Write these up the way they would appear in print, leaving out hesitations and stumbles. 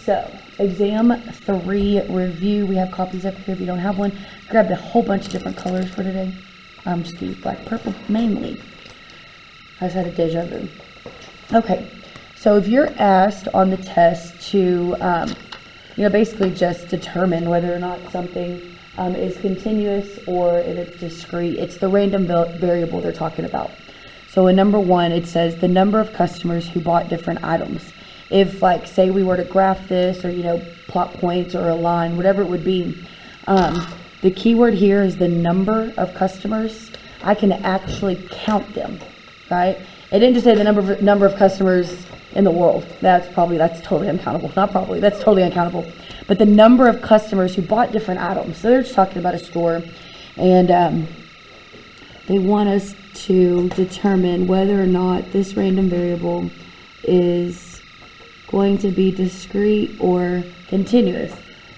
So, exam 3 review. We have copies up here if you don't have one. Grabbed a whole bunch of different colors for today. I'm just going to use black, purple mainly. I just had a deja vu. Okay, so if you're asked on the test to, basically just determine whether or not something is continuous or if it's discrete, it's the random variable they're talking about. So in number 1, it says the number of customers who bought different items. If, like, say we were to graph this or, plot points or a line, whatever it would be, the keyword here is the number of customers. I can actually count them, right? It didn't just say the number of customers in the world. That's totally uncountable. Not probably, that's totally uncountable. But the number of customers who bought different items. So they're just talking about a store, and they want us to determine whether or not this random variable is going to be discrete or continuous.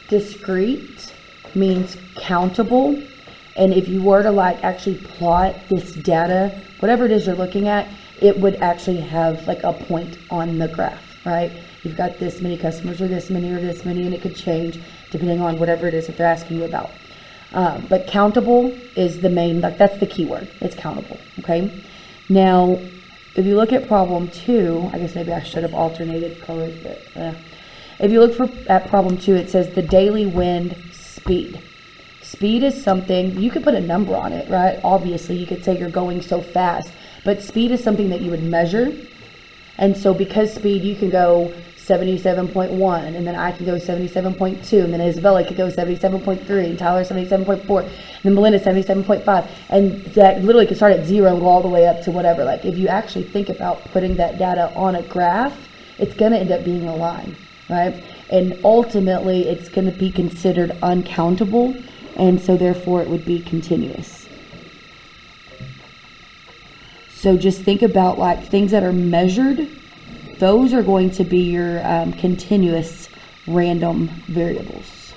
Discrete means countable, and if you were to actually plot this data, whatever it is you're looking at, it would actually have a point on the graph, right? You've got this many customers or this many, and it could change depending on whatever it is that they're asking you about. But countable is the main, that's the keyword. It's countable, okay? Now, if you look at problem 2, I guess maybe I should have alternated colors, but if you look at problem 2, it says the daily wind speed. Speed is something, you could put a number on it, right? Obviously, you could say you're going so fast, but speed is something that you would measure. And so because speed, you can go 77.1, and then I can go 77.2, and then Isabella could go 77.3, and Tyler 77.4, and then Melinda 77.5, and that literally could start at 0 and go all the way up to whatever. If you actually think about putting that data on a graph, it's going to end up being a line, right? And ultimately, it's going to be considered uncountable, and so therefore it would be continuous. So just think about things that are measured. Those are going to be your continuous random variables.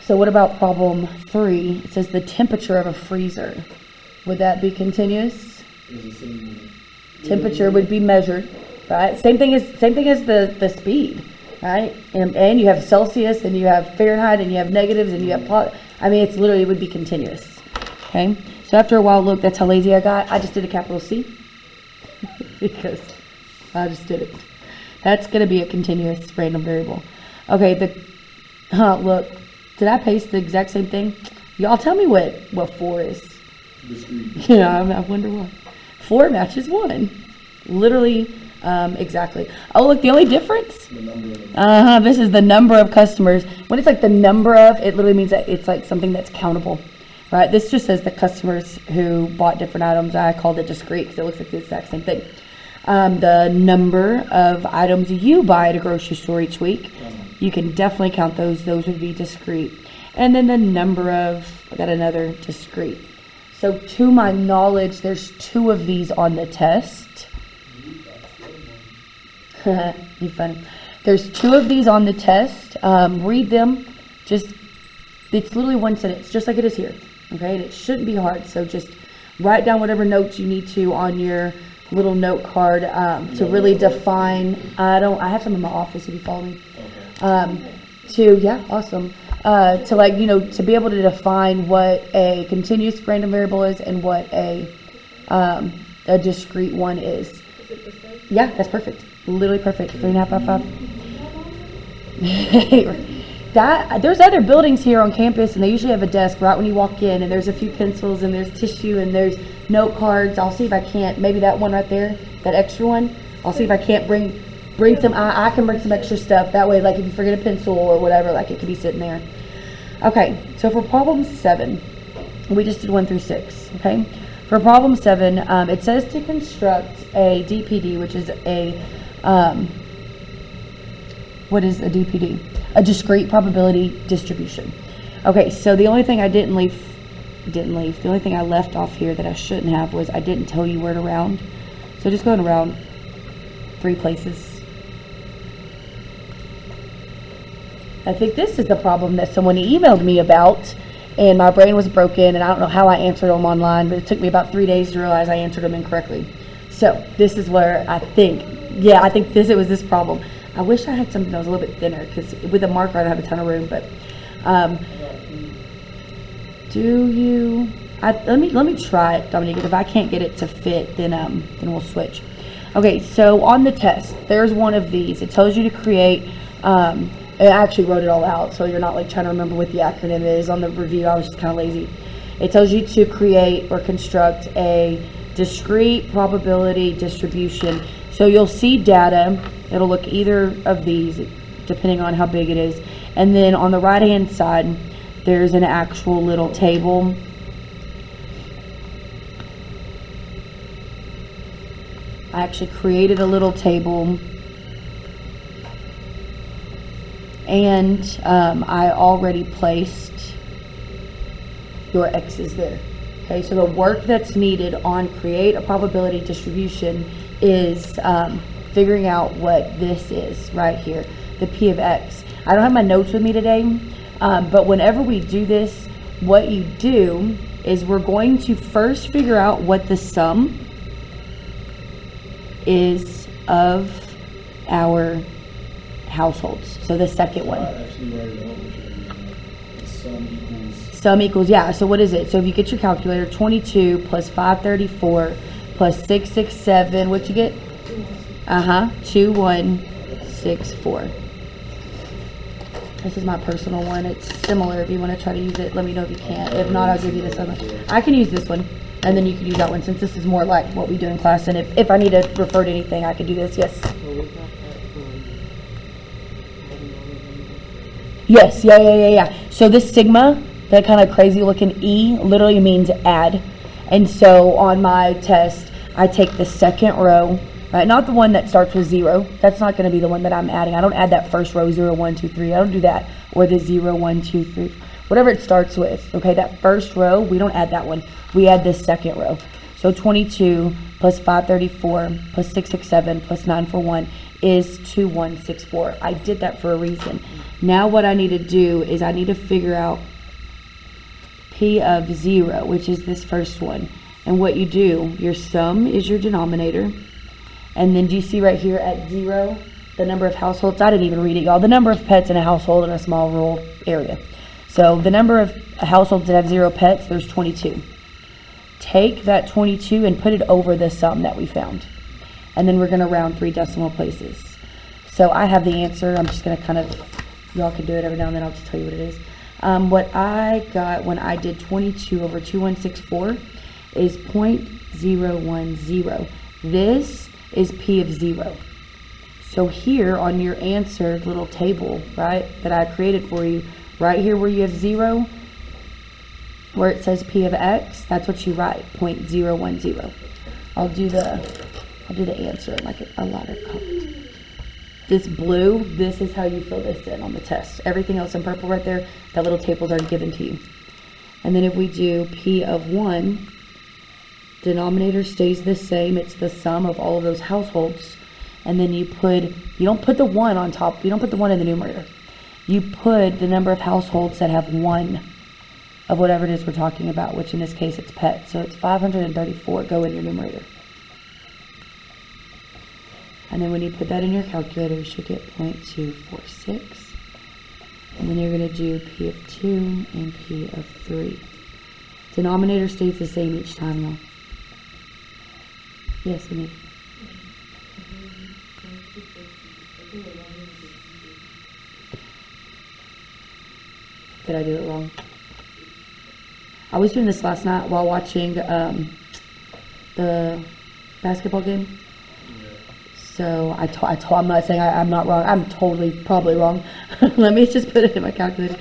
So what about problem 3? It says the temperature of a freezer. Would that be continuous? Temperature would be measured, right? Same thing as the speed, right? And you have Celsius, and you have Fahrenheit, and you have negatives, and you have it literally would be continuous. Okay. So after a while, look, that's how lazy I got. I just did a capital C. Because I just did it. That's going to be a continuous random variable. Okay, look, did I paste the exact same thing? Y'all tell me what 4 is. Discrete. I wonder why. 4 matches 1. Literally, exactly. Oh, look, the only difference? The number of. This is the number of customers. When it's the number of, it literally means that it's something that's countable. Right, this just says the customers who bought different items. I called it discrete because it looks like the exact same thing. The number of items you buy at a grocery store each week, you can definitely count those. Those would be discrete. And then the number of, I got another discrete. So to my knowledge, there's 2 of these on the test. You funny. There's 2 of these on the test. Read them. It's literally one sentence, just like it is here. Okay, and it shouldn't be hard, so just write down whatever notes you need to on your little note card to really define. I have some in my office if you follow me. Awesome. To be able to define what a continuous random variable is and what a discrete one is. Yeah, that's perfect. Literally perfect. 3.5 out of 5. There's other buildings here on campus, and they usually have a desk right when you walk in, and there's a few pencils, and there's tissue, and there's note cards. I'll see if I can't, maybe that one right there, that extra one, I'll see if I can't bring some, I can bring some extra stuff. That way, if you forget a pencil or whatever, it could be sitting there. Okay, so for problem 7, we just did 1 through 6, okay? For problem 7, it says to construct a DPD, which is what is a DPD? A discrete probability distribution. Okay, so the only thing I the only thing I left off here that I shouldn't have was I didn't tell you where to round. So just going around 3 places. I think this is the problem that someone emailed me about, and my brain was broken, and I don't know how I answered them online, but it took me about 3 days to realize I answered them incorrectly. So this is where I think Yeah, I think it was this problem. I wish I had something that was a little bit thinner, because with a marker I don't have a ton of room, but let me try it, Dominique. If I can't get it to fit, then we'll switch. Okay, so on the test, there's one of these. It tells you to create, I actually wrote it all out, so you're not like trying to remember what the acronym is. On the review, I was just kind of lazy. It tells you to create or construct a discrete probability distribution. So you'll see data. It'll look either of these, depending on how big it is. And then on the right-hand side, there's an actual little table. I actually created a little table, and I already placed your x's there. Okay, so the work that's needed on create a probability distribution is figuring out what this is right here, the p of x. I don't have my notes with me today, but whenever we do this, what you do is we're going to first figure out what the sum is of our households. So the second one. Sum equals, yeah. So what is it? So if you get your calculator, 22 plus 534 plus 667, what you get? 2164. This is my personal one. It's similar. If you want to try to use it, let me know if you can. If not, I'll give you this other. I can use this one, and then you can use that one, since this is more like what we do in class. And if I need to refer to anything, I can do this. Yes. Yes. Yeah. So this sigma, that kind of crazy looking E, literally means add. And so on my test, I take the second row, right? Not the one that starts with 0. That's not going to be the one that I'm adding. I don't add that first row, 0, 1, 2, 3. I don't do that. Or the 0, 1, 2, 3. Whatever it starts with. Okay, that first row, we don't add that one. We add this second row. So 22 plus 534 plus 667 plus 941 is 2164. I did that for a reason. Now what I need to do is I need to figure out P of 0, which is this first one. And what you do, your sum is your denominator. And then do you see right here at 0, the number of households? I didn't even read it, y'all. The number of pets in a household in a small rural area. So the number of households that have 0 pets, there's 22. Take that 22 and put it over the sum that we found. And then we're going to round 3 decimal places. So I have the answer. I'm just going to kind of, y'all can do it every now and then. I'll just tell you what it is. What I got when I did 22 over 2164 is 0.010. This is P of 0. So here on your answer little table, right, that I created for you, right here where you have 0, where it says P of x, that's what you write, 0.010. I'll do the answer in like a lighter color. This blue, this is how you fill this in on the test. Everything else in purple right there, that little table's already given to you. And then if we do P of 1, denominator stays the same. It's the sum of all of those households. And then you don't put the 1 on top. You don't put the 1 in the numerator. You put the number of households that have 1 of whatever it is we're talking about, which in this case it's pets. So it's 534. Go in your numerator. And then when you put that in your calculator, you should get 0.246. And then you're going to do P of 2 and P of 3. Denominator stays the same each time, though. Yes, Amy. Did I do it wrong? I was doing this last night while watching the basketball game. So I'm not saying I'm not wrong. I'm probably wrong. Let me just put it in my calculator.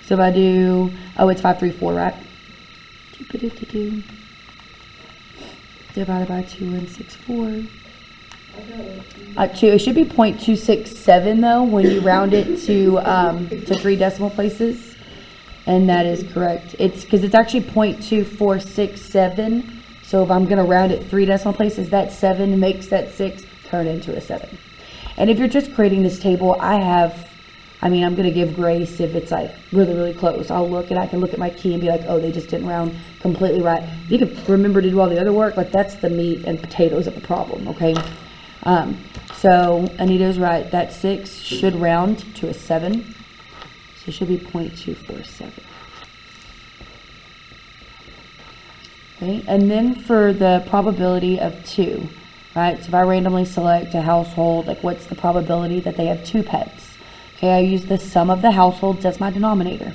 So if I do, it's 534, right? Divided by 2164. It should be 0.267 though when you round it to 3 decimal places, and that is correct. It's because it's actually 0.2467. So if I'm going to round it 3 decimal places, that 7 makes that 6 turn into a 7. And if you're just creating this table, I'm going to give grace if it's like really, really close. I'll look and I can look at my key and be like, oh, they just didn't round completely right. If you can remember to do all the other work, like that's the meat and potatoes of the problem, okay? So Anita's right, that 6 should round to a 7. So it should be 0.247. Okay, and then for the probability of 2, right? So if I randomly select a household, like what's the probability that they have 2 pets? Okay, I use the sum of the households as my denominator.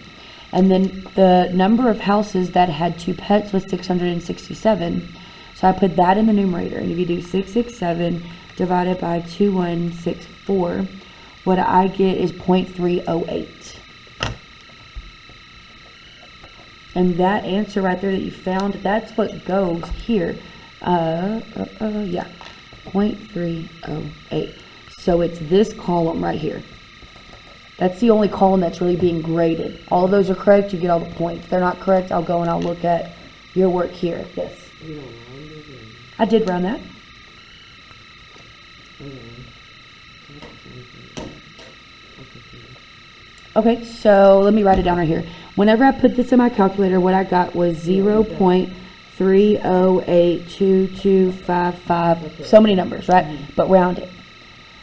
And then the number of houses that had 2 pets was 667. So I put that in the numerator. And if you do 667 divided by 2164, what I get is 0.308. And that answer right there that you found, that's what goes here. Yeah, 0.308. So it's this column right here. That's the only column that's really being graded. All of those are correct, you get all the points. If they're not correct, I'll go and I'll look at your work here. Yes. I did round that. Okay, so let me write it down right here. Whenever I put this in my calculator, what I got was 0.3082255. So many numbers, right? But round it.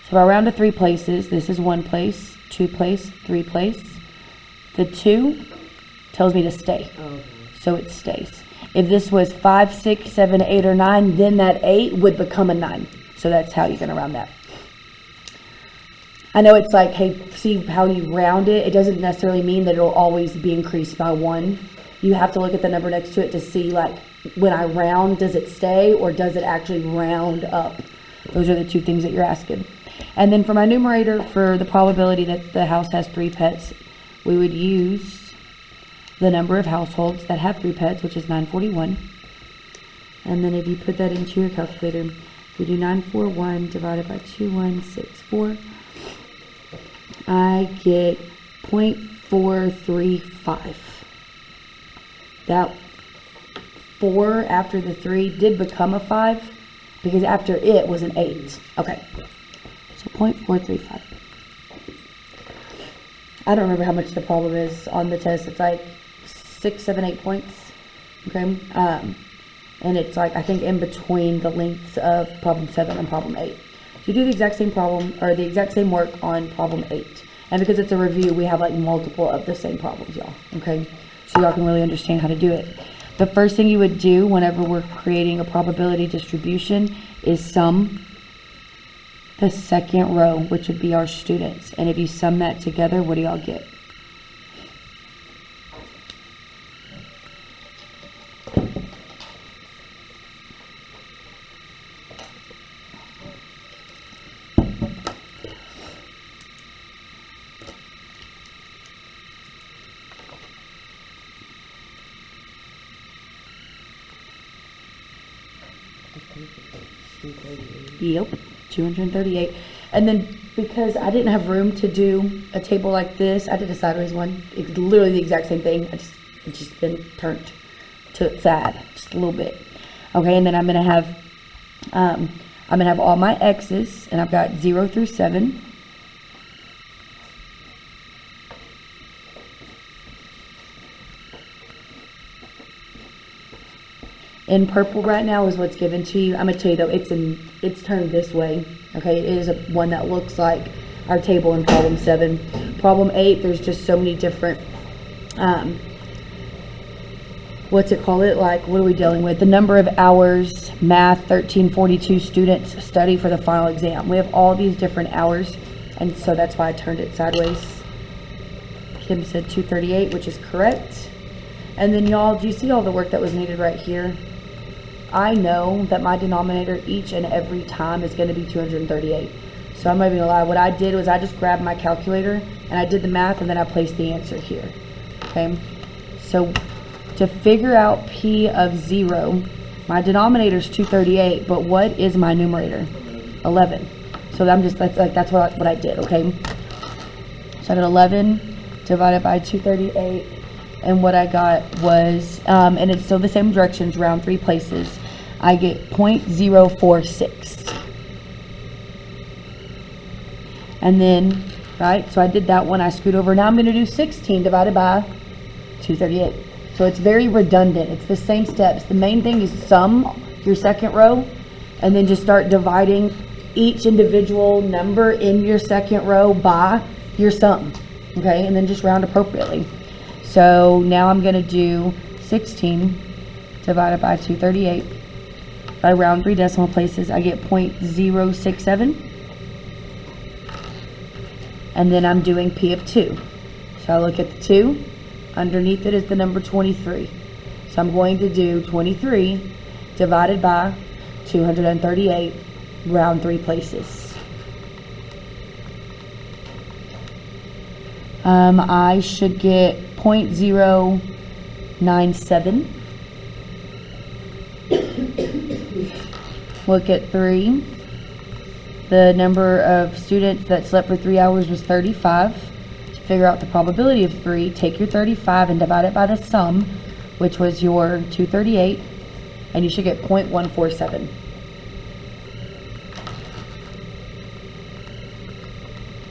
So if I round to 3 places, this is 1 place, 2 place, 3 place. The 2 tells me to stay. So it stays. If this was 5, 6, 7, 8, or 9, then that 8 would become a 9. So that's how you're going to round that. I know it's like, hey, see how you round it? It doesn't necessarily mean that it'll always be increased by 1. You have to look at the number next to it to see, like, when I round, does it stay or does it actually round up? Those are the 2 things that you're asking. And then for my numerator, for the probability that the house has 3 pets, we would use the number of households that have 3 pets, which is 941. And then if you put that into your calculator, if you do 941 divided by 2164, I get 0.435. That 4 after the 3 did become a 5 because after it was an 8. Okay, so 0.435. I don't remember how much the problem is on the test. It's like 6, 7, 8 points. Okay, and it's like I think in between the lengths of problem 7 and problem 8. You do the exact same problem or the exact same work on problem 8. And because it's a review, we have like multiple of the same problems, y'all. Okay? So y'all can really understand how to do it. The first thing you would do whenever we're creating a probability distribution is sum the second row, which would be our students. And if you sum that together, what do y'all get? Yep, 238. And then because I didn't have room to do a table like this, I did a sideways one. It's literally the exact same thing. It's just been turned to its side just a little bit. Okay, and then I'm gonna have all my x's, and I've got 0 through 7. In purple right now is what's given to you. I'm gonna tell you though, it's turned this way. Okay, it is one that looks like our table in problem 7. Problem 8, there's just so many different, what's it called? Like, what are we dealing with? The number of hours Math1342 students study for the final exam. We have all these different hours, and so that's why I turned it sideways. Kim said 238, which is correct. And then y'all, do you see all the work that was needed right here? I know that my denominator each and every time is going to be 238. So I'm not even going to lie. What I did was I just grabbed my calculator and I did the math and then I placed the answer here. Okay. So to figure out P of 0, my denominator is 238, but what is my numerator? 11. So that's what I did. Okay. So I did 11 divided by 238. And what I got was, and it's still the same directions, round 3 places, I get 0.046. And then, right, so I did that one, I screwed over. Now I'm going to do 16 divided by 238. So it's very redundant. It's the same steps. The main thing is sum your second row, and then just start dividing each individual number in your second row by your sum, okay? And then just round appropriately. So now I'm going to do 16 divided by 238. If I round 3 decimal places, I get 0.067. And then I'm doing P of 2. So I look at the 2. Underneath it is the number 23. So I'm going to do 23 divided by 238, round 3 places. I should get 0.097. Look at 3. The number of students that slept for 3 hours was 35. To figure out the probability of 3, take your 35 and divide it by the sum, which was your 238, and you should get 0.147.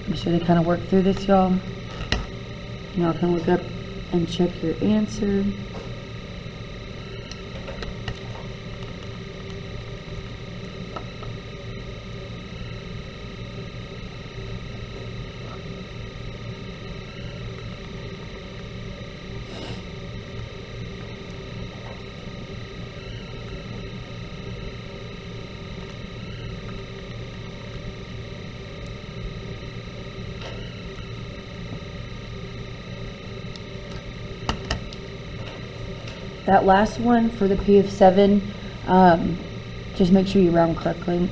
I'm sure to kind of work through this, y'all. Y'all can look up and check your answer. That last one for the P of 7, just make sure you round correctly.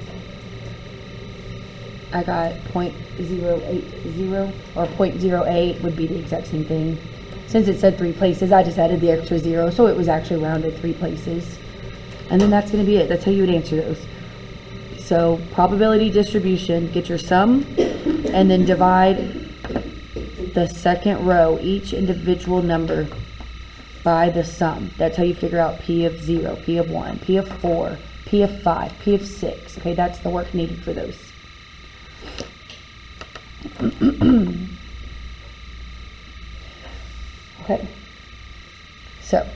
I got 0.080 or 0.08 would be the exact same thing. Since it said 3 places, I just added the extra 0, so it was actually rounded 3 places. And then that's going to be it. That's how you would answer those. So probability distribution, get your sum, and then divide the second row, each individual number, by the sum. That's how you figure out P of 0, P of 1, P of 4, P of 5, P of 6. Okay, that's the work needed for those. Okay, so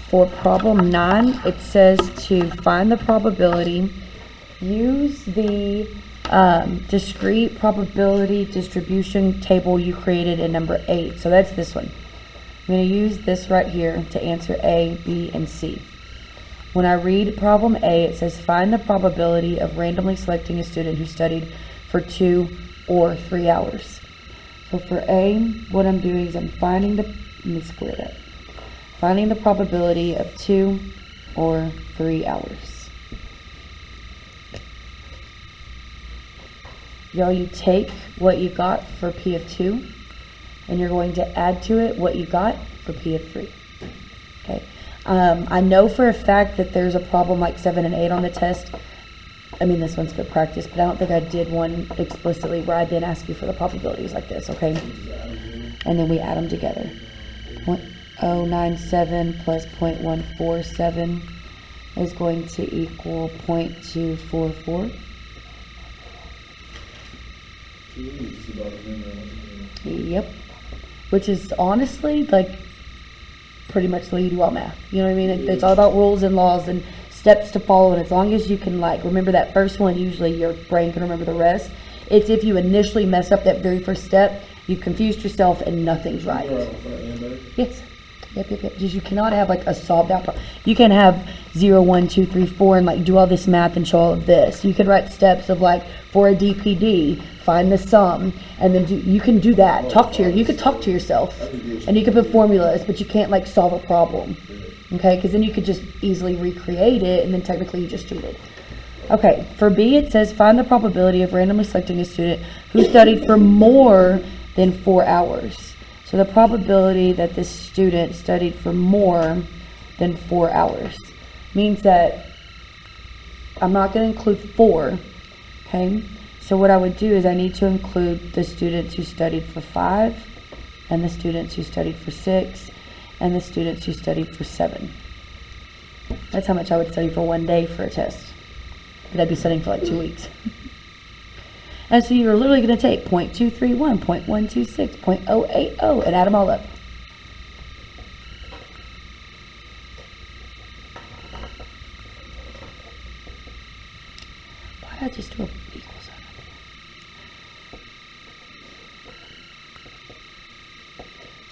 for problem 9, it says to find the probability, use the discrete probability distribution table you created in number 8. So that's this one. I'm going to use this right here to answer A, B, and C. When I read problem A, it says find the probability of randomly selecting a student who studied for 2 or 3 hours. So for A, what I'm doing is I'm finding the, let me square that, finding the probability of 2 or 3 hours. Y'all, you take what you got for P of 2, and you're going to add to it what you got for P of 3. Okay. I know for a fact that there's a problem like 7 and 8 on the test. I mean, this one's good practice, but I don't think I did one explicitly where I didn't ask you for the probabilities like this, okay? And then we add them together. 0.097 plus 0.147 is going to equal 0.244. Yep. Which is honestly like pretty much the way you do all math. You know what I mean? It's all about rules and laws and steps to follow, and as long as you can like remember that first one, usually your brain can remember the rest. It's if you initially mess up that very first step, you've confused yourself and nothing's right. Yes. Yep. Just you cannot have like a solved out problem. You can have 0, 1, 2, 3, 4 and like do all this math and show all of this. You could write steps of like for a DPD, find the sum, and then you can do that. You could talk to yourself, and you could put formulas, but you can't like solve a problem. Okay, because then you could just easily recreate it, and then technically you just cheated. Okay, for B it says find the probability of randomly selecting a student who studied for more than 4 hours. So the probability that this student studied for more than 4 hours means that I'm not going to include 4. Okay, so what I would do is I need to include the students who studied for 5, and the students who studied for 6, and the students who studied for 7. That's how much I would study for one day for a test. But I'd be studying for like 2 weeks. And so you're literally going to take 0.231, 0.126, 0.080, and add them all up. Why did I just still equals that.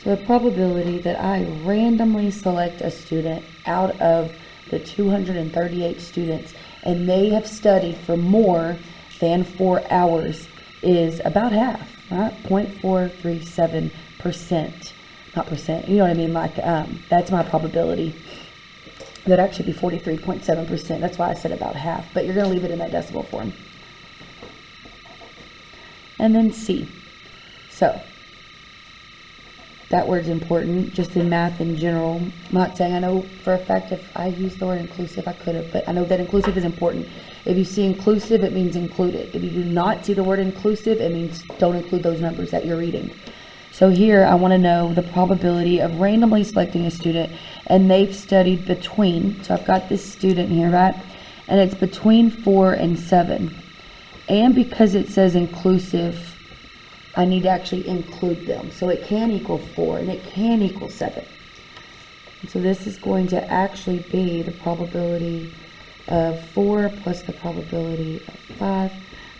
So the probability that I randomly select a student out of the 238 students and they have studied for more than 4 hours is about half, right? 0.437%, not percent, you know what I mean? Like, that's my probability. That'd actually be 43.7%. That's why I said about half, but you're going to leave it in that decimal form. And then C. So, that word's important, just in math in general. I'm not saying I know for a fact if I used the word inclusive, I could have, but I know that inclusive is important. If you see inclusive, it means included. If you do not see the word inclusive, it means don't include those numbers that you're reading. So here, I want to know the probability of randomly selecting a student, and they've studied between, so I've got this student here, right? And it's between 4 and 7. And because it says inclusive, I need to actually include them. So it can equal 4 and it can equal 7. And so this is going to actually be the probability of 4 plus the probability of 5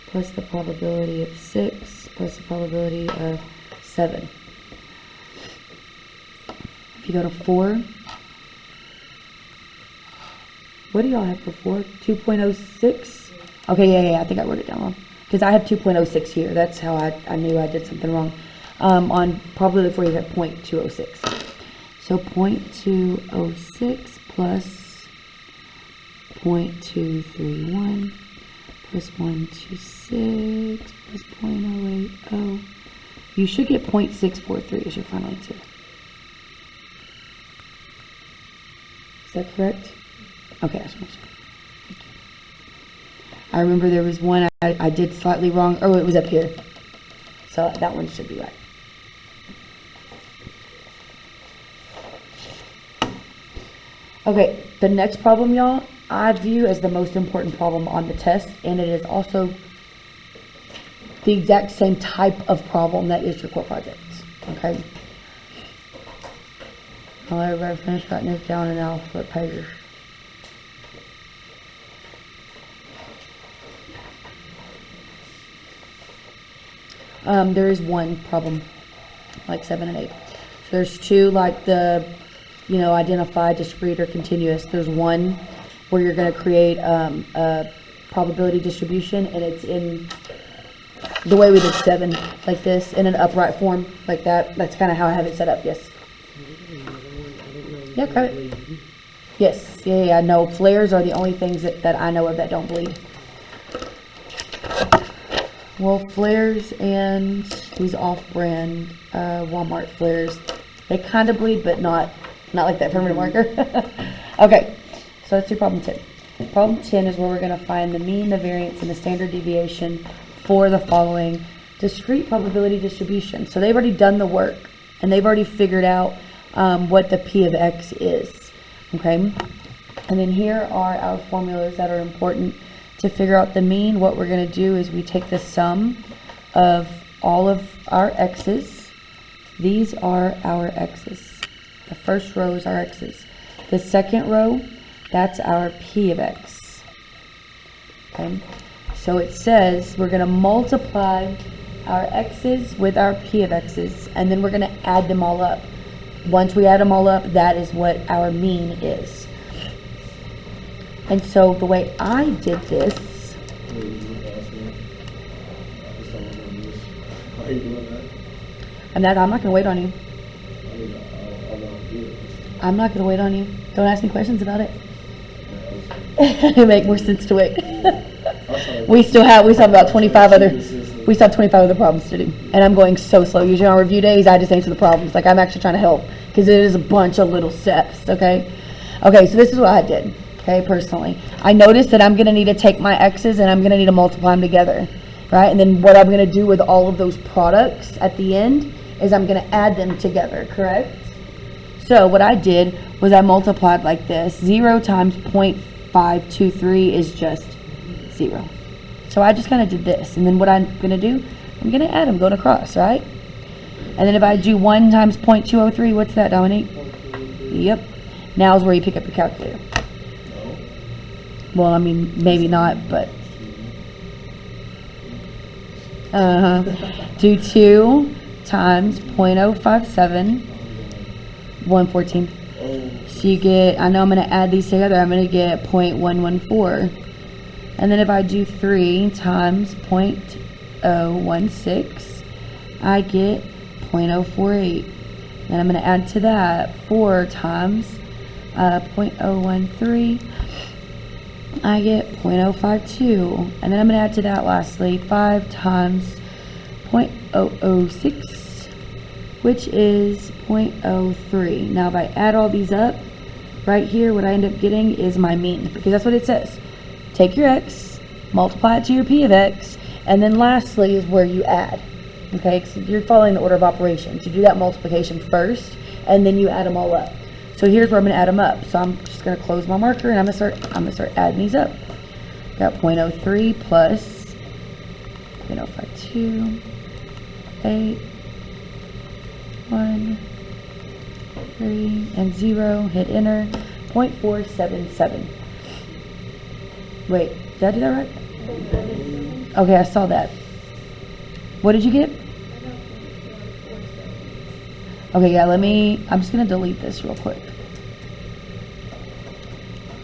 plus the probability of 6 plus the probability of 7. If you go to 4, what do y'all have for 4? 2.06? Okay, yeah, I think I wrote it down wrong. Because I have 2.06 here. That's how I knew I did something wrong. On probability for you have 0.206. So 0.206 plus 0.231 plus 126 plus 0.080. You should get 0.643 as your final answer. Is that correct? Okay, that's what I remember there was one I did slightly wrong. Oh, it was up here. So that one should be right. Okay, the next problem, y'all, I view as the most important problem on the test, and it is also the exact same type of problem that is your core project. Okay? I'll let everybody finish writing this down and I'll flip pages. There is one problem, like 7 and 8. So there's two, like the, identify, discrete, or continuous. There's one where you're going to create a probability distribution, and it's in the way we did 7, like this, in an upright form, like that. That's kind of how I have it set up, yes. Yeah, grab it. Yes, yeah, no, flares are the only things that I know of that don't bleed. Well, flares and these off-brand Walmart flares, they kind of bleed, but not like that permanent marker. Okay, so let's do problem 10. Problem 10 is where we're going to find the mean, the variance, and the standard deviation for the following discrete probability distribution. So they've already done the work, and they've already figured out what the P of X is. Okay, and then here are our formulas that are important. To figure out the mean, what we're going to do is we take the sum of all of our x's. These are our x's. The first row is our x's. The second row, that's our P of X. Okay, so it says we're going to multiply our x's with our P of x's, and then we're going to add them all up. Once we add them all up, that is what our mean is. And so the way I did this, I'm not going to wait on you. I'm not going to wait on you. Don't ask me questions about it. It make more sense to wait. we still have about 25 other problems to do, and I'm going so slow. Usually on review days, I just answer the problems. Like I'm actually trying to help because it is a bunch of little steps. Okay, so this is what I did. Okay, personally, I noticed that I'm going to need to take my x's and I'm going to need to multiply them together, right? And then what I'm going to do with all of those products at the end is I'm going to add them together, correct? So what I did was I multiplied like this. 0 times 0.523 is just 0. So I just kind of did this. And then what I'm going to do, I'm going to add them going across, right? And then if I do 1 times 0.203, what's that, Dominique? Yep. Now is where you pick up your calculator. Well, I mean, maybe not, but Do 2 times 0.057, 1/14. So you get, I know I'm going to add these together, I'm going to get 0.114. And then if I do 3 times 0.016, I get 0.048. Then I'm going to add to that 4 times 0.013, I get 0.052. And then I'm going to add to that lastly 5 times 0.006, which is 0.03. Now if I add all these up, right here what I end up getting is my mean, because that's what it says. Take your x, multiply it to your p of x, and then lastly is where you add. Okay, so you're following the order of operations. You do that multiplication first, and then you add them all up. So here's where I'm going to add them up. So I'm just going to close my marker, and I'm going to start adding these up. Got 0.03 plus 0.052, 8, 1, 3, and 0. Hit enter. 0.477. Wait, did I do that right? Okay, I saw that. What did you get? Okay, yeah, I'm just going to delete this real quick.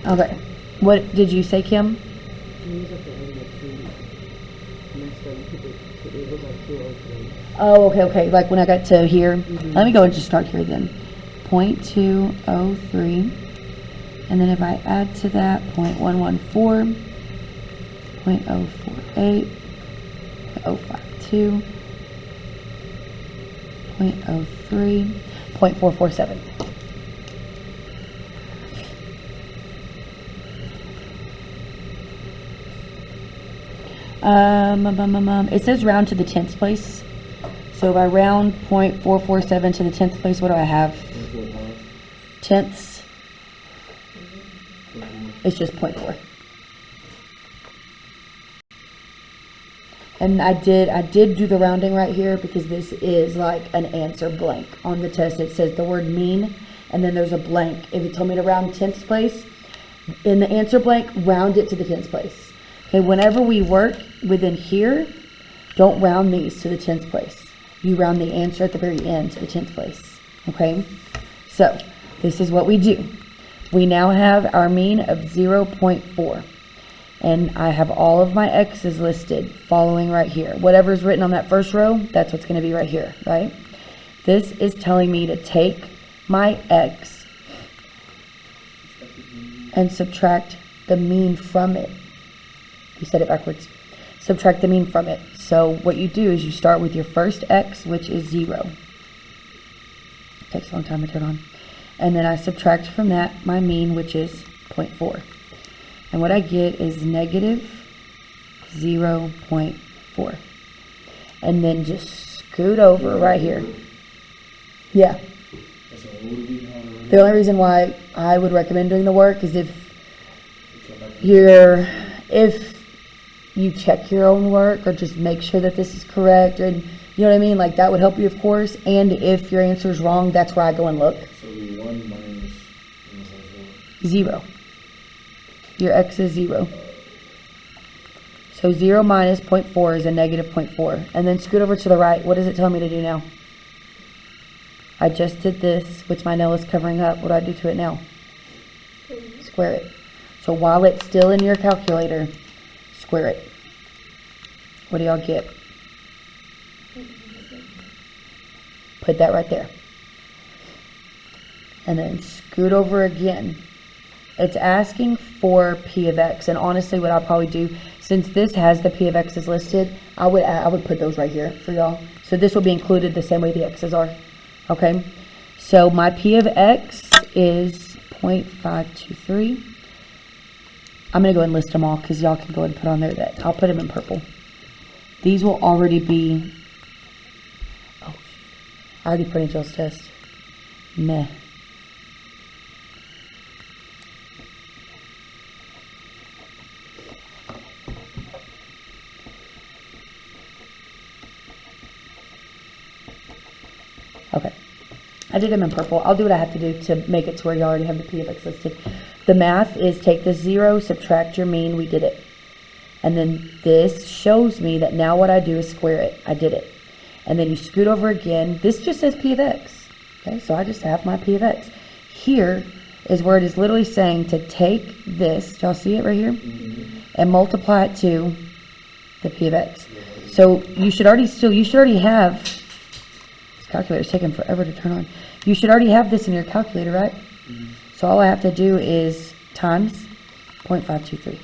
Okay. What did you say, Kim? Oh, okay. Like when I got to here. Let me go and just start here then. 0.203. And then if I add to that 0.114, 0.048, 0.052, 0.03, 0.447. It says round to the 10th place. So if I round 0.447 to the 10th place, what do I have? Tenths. It's just 0.4. And I did do the rounding right here because this is like an answer blank. On the test it says the word mean, and then there's a blank. If it told me to round 10th place, in the answer blank, round it to the 10th place. Okay, whenever we work within here, don't round these to the 10th place. You round the answer at the very end to the 10th place. Okay, so this is what we do. We now have our mean of 0.4. And I have all of my x's listed following right here. Whatever's written on that first row, that's what's going to be right here, right? This is telling me to take my x and subtract the mean from it. You said it backwards. Subtract the mean from it. So what you do is you start with your first x, which is 0. It takes a long time to turn on. And then I subtract from that my mean, which is 0.4. And what I get is negative 0.4. And then just scoot over right here. Yeah. The only reason why I would recommend doing the work is if you check your own work or just make sure that this is correct, and you know what I mean? Like that would help you, of course. And if your answer is wrong, that's where I go and look. So the 1 minus 0. Your x is 0. So 0 minus 0.4 is a negative 0.4. And then scoot over to the right. What does it tell me to do now? I just did this, which my nail is covering up. What do I do to it now? Square it. So while it's still in your calculator, square it. What do y'all get? Put that right there. And then scoot over again. It's asking for p of x, and honestly what I'll probably do, since this has the p of x's listed, I would put those right here for y'all. So this will be included the same way the x's are. Okay, so my p of x is 0.523. I'm going to go and list them all because y'all can go ahead and put on there that I'll put them in purple. These will already be, oh, I already printed y'all's test. Meh. Okay, I did them in purple. I'll do what I have to do to make it to where you already have the p of x listed. The math is take the 0, subtract your mean. We did it. And then this shows me that now what I do is square it. I did it. And then you scoot over again. This just says P of X. Okay, so I just have my P of X. Here is where it is literally saying to take this, y'all see it right here? And multiply it to the P of X. So you should already have, this calculator's taking forever to turn on. You should already have this in your calculator, right? So all I have to do is times 0.523.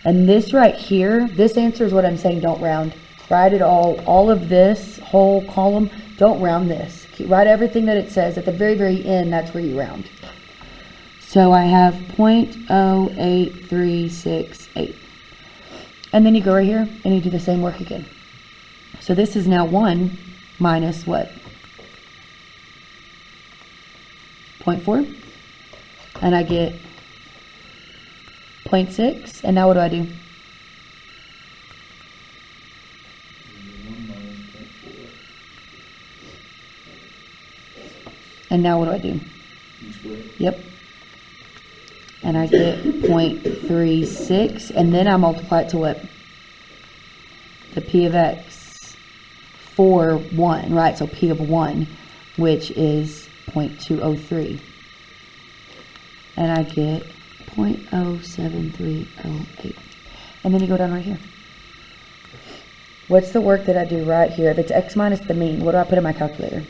And this right here, this answer is what I'm saying, don't round. Write it all of this whole column, don't round this. Write everything that it says at the very, very end, that's where you round. So I have 0.08368. And then you go right here and you do the same work again. So this is now 1 minus what? 0.4. And I get 0.6. And now what do? And now what do? Yep. And I get 0.36, and then I multiply it to what? The P of X for 1, right? So P of 1, which is 0.203. And I get 0.07308. And then you go down right here. What's the work that I do right here? If it's X minus the mean, what do I put in my calculator?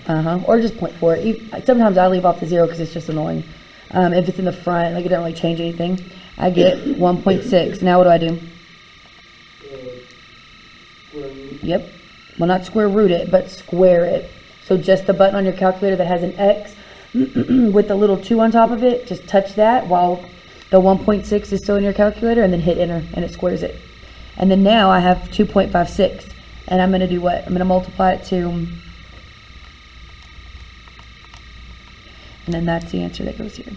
Or just 0.4. Sometimes I leave off the 0 because it's just annoying. If it's in the front, like it doesn't really change anything. I get 1.6. Now what do? Yep. Well, not square root it, but square it. So just the button on your calculator that has an X with the little 2 on top of it, just touch that while the 1.6 is still in your calculator, and then hit enter, and it squares it. And then now I have 2.56. And I'm going to do what? I'm going to multiply it to... And then that's the answer that goes here.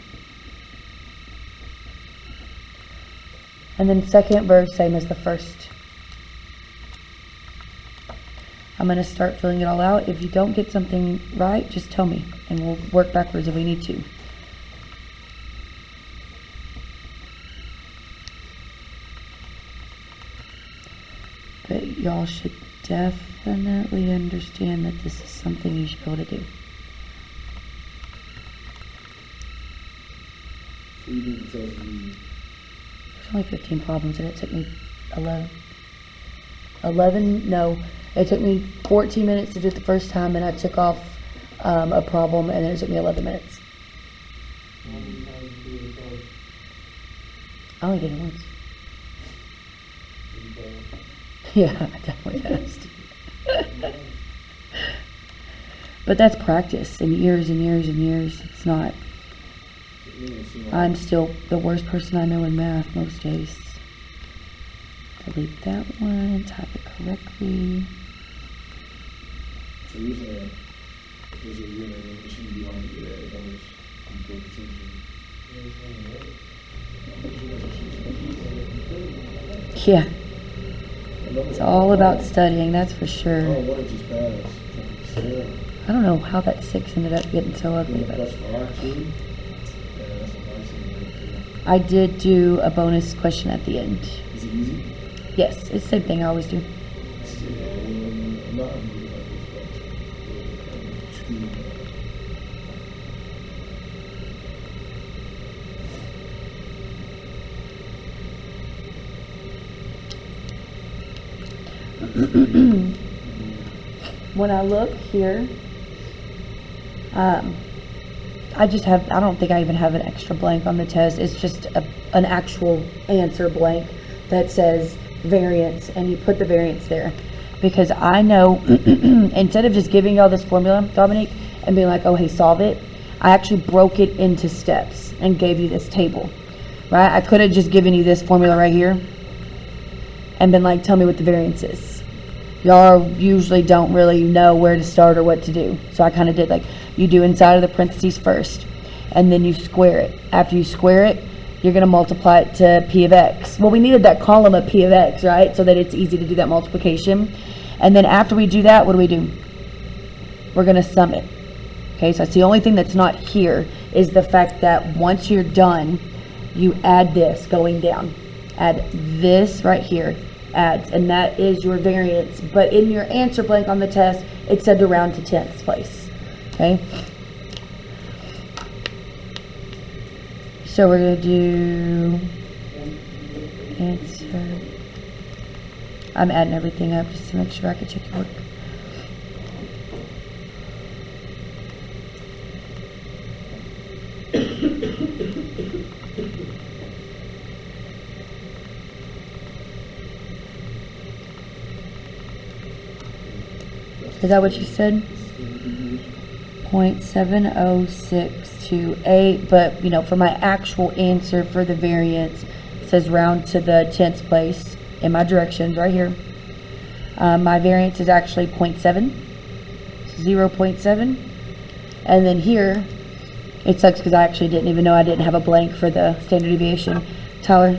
And then second verse, same as the first. I'm going to start filling it all out. If you don't get something right, just tell me, and we'll work backwards if we need to. But y'all should definitely understand that this is something you should be able to do. There's only 15 problems, and it took me 11. No, it took me 14 minutes to do it the first time, and I took off a problem, and then it took me 11 minutes. I only did it once. Yeah, I definitely passed. But that's practice and years and years and years. It's not. I'm still the worst person I know in math most days. Delete that one, type it correctly. So you're saying there's a unit and it shouldn't be hard to get at if I was equal potential. Yeah. It's all about studying, that's for sure. Oh, what it just passed. I don't know how that 6 ended up getting so ugly. But I did do a bonus question at the end. Is it easy? Yes, it's the same thing I always do. When I look here, I don't think I even have an extra blank on the test. It's just an actual answer blank that says variance, and you put the variance there. Because I know, instead of just giving y'all this formula, Dominique, and being like, oh, hey, solve it, I actually broke it into steps and gave you this table, right? I could have just given you this formula right here and been like, tell me what the variance is. Y'all usually don't really know where to start or what to do. So I kind of did like, you do inside of the parentheses first, and then you square it. After you square it, you're going to multiply it to P of X. Well, we needed that column of P of X, right? So that it's easy to do that multiplication. And then after we do that, what do? We're going to sum it. Okay, so that's the only thing that's not here is the fact that once you're done, you add this going down. Add this right here, adds, and that is your variance. But in your answer blank on the test, it said to round to 10th place. Okay? So we're going to do answer. I'm adding everything up just to make sure I can check your work. Is that what you said? 0.70628, but you know, for my actual answer for the variance, it says round to the 10th place in my directions right here. My variance is actually 0.7, 0.7, and then here, it sucks because I actually didn't even know I didn't have a blank for the standard deviation. Tyler,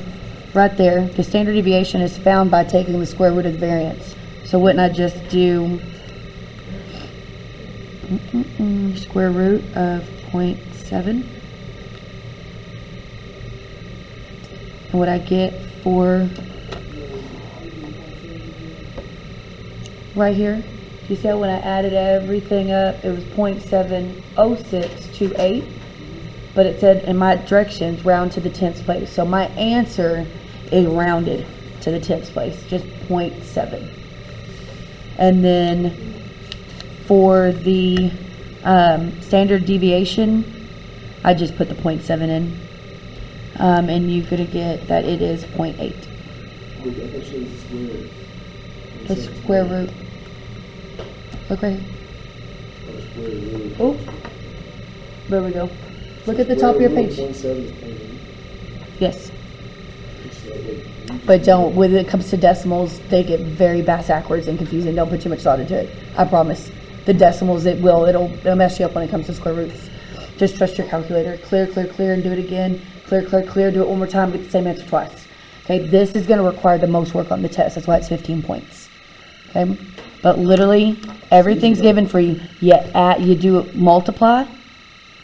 right there, the standard deviation is found by taking the square root of the variance. So wouldn't I just do square root of 0.7? And what I get for right here, you see how when I added everything up, it was 0.70628, but it said in my directions, round to the 10th place. So my answer is rounded to the 10th place, just 0.7. And then for the standard deviation, I just put the 0.7 in. And you're going to get that it is 0.8. The square root. Look right here. Oh, there we go. Look at the top of your page. Yes. But don't, when it comes to decimals, they get very backwards and confusing. Don't put too much thought into it. I promise. The decimals, it'll mess you up when it comes to square roots. Just trust your calculator. Clear, clear, clear, and do it again. Clear, clear, clear. Do it one more time. Get the same answer twice. Okay, this is going to require the most work on the test. That's why it's 15 points. Okay, but literally everything's given for you. Yet you do multiply.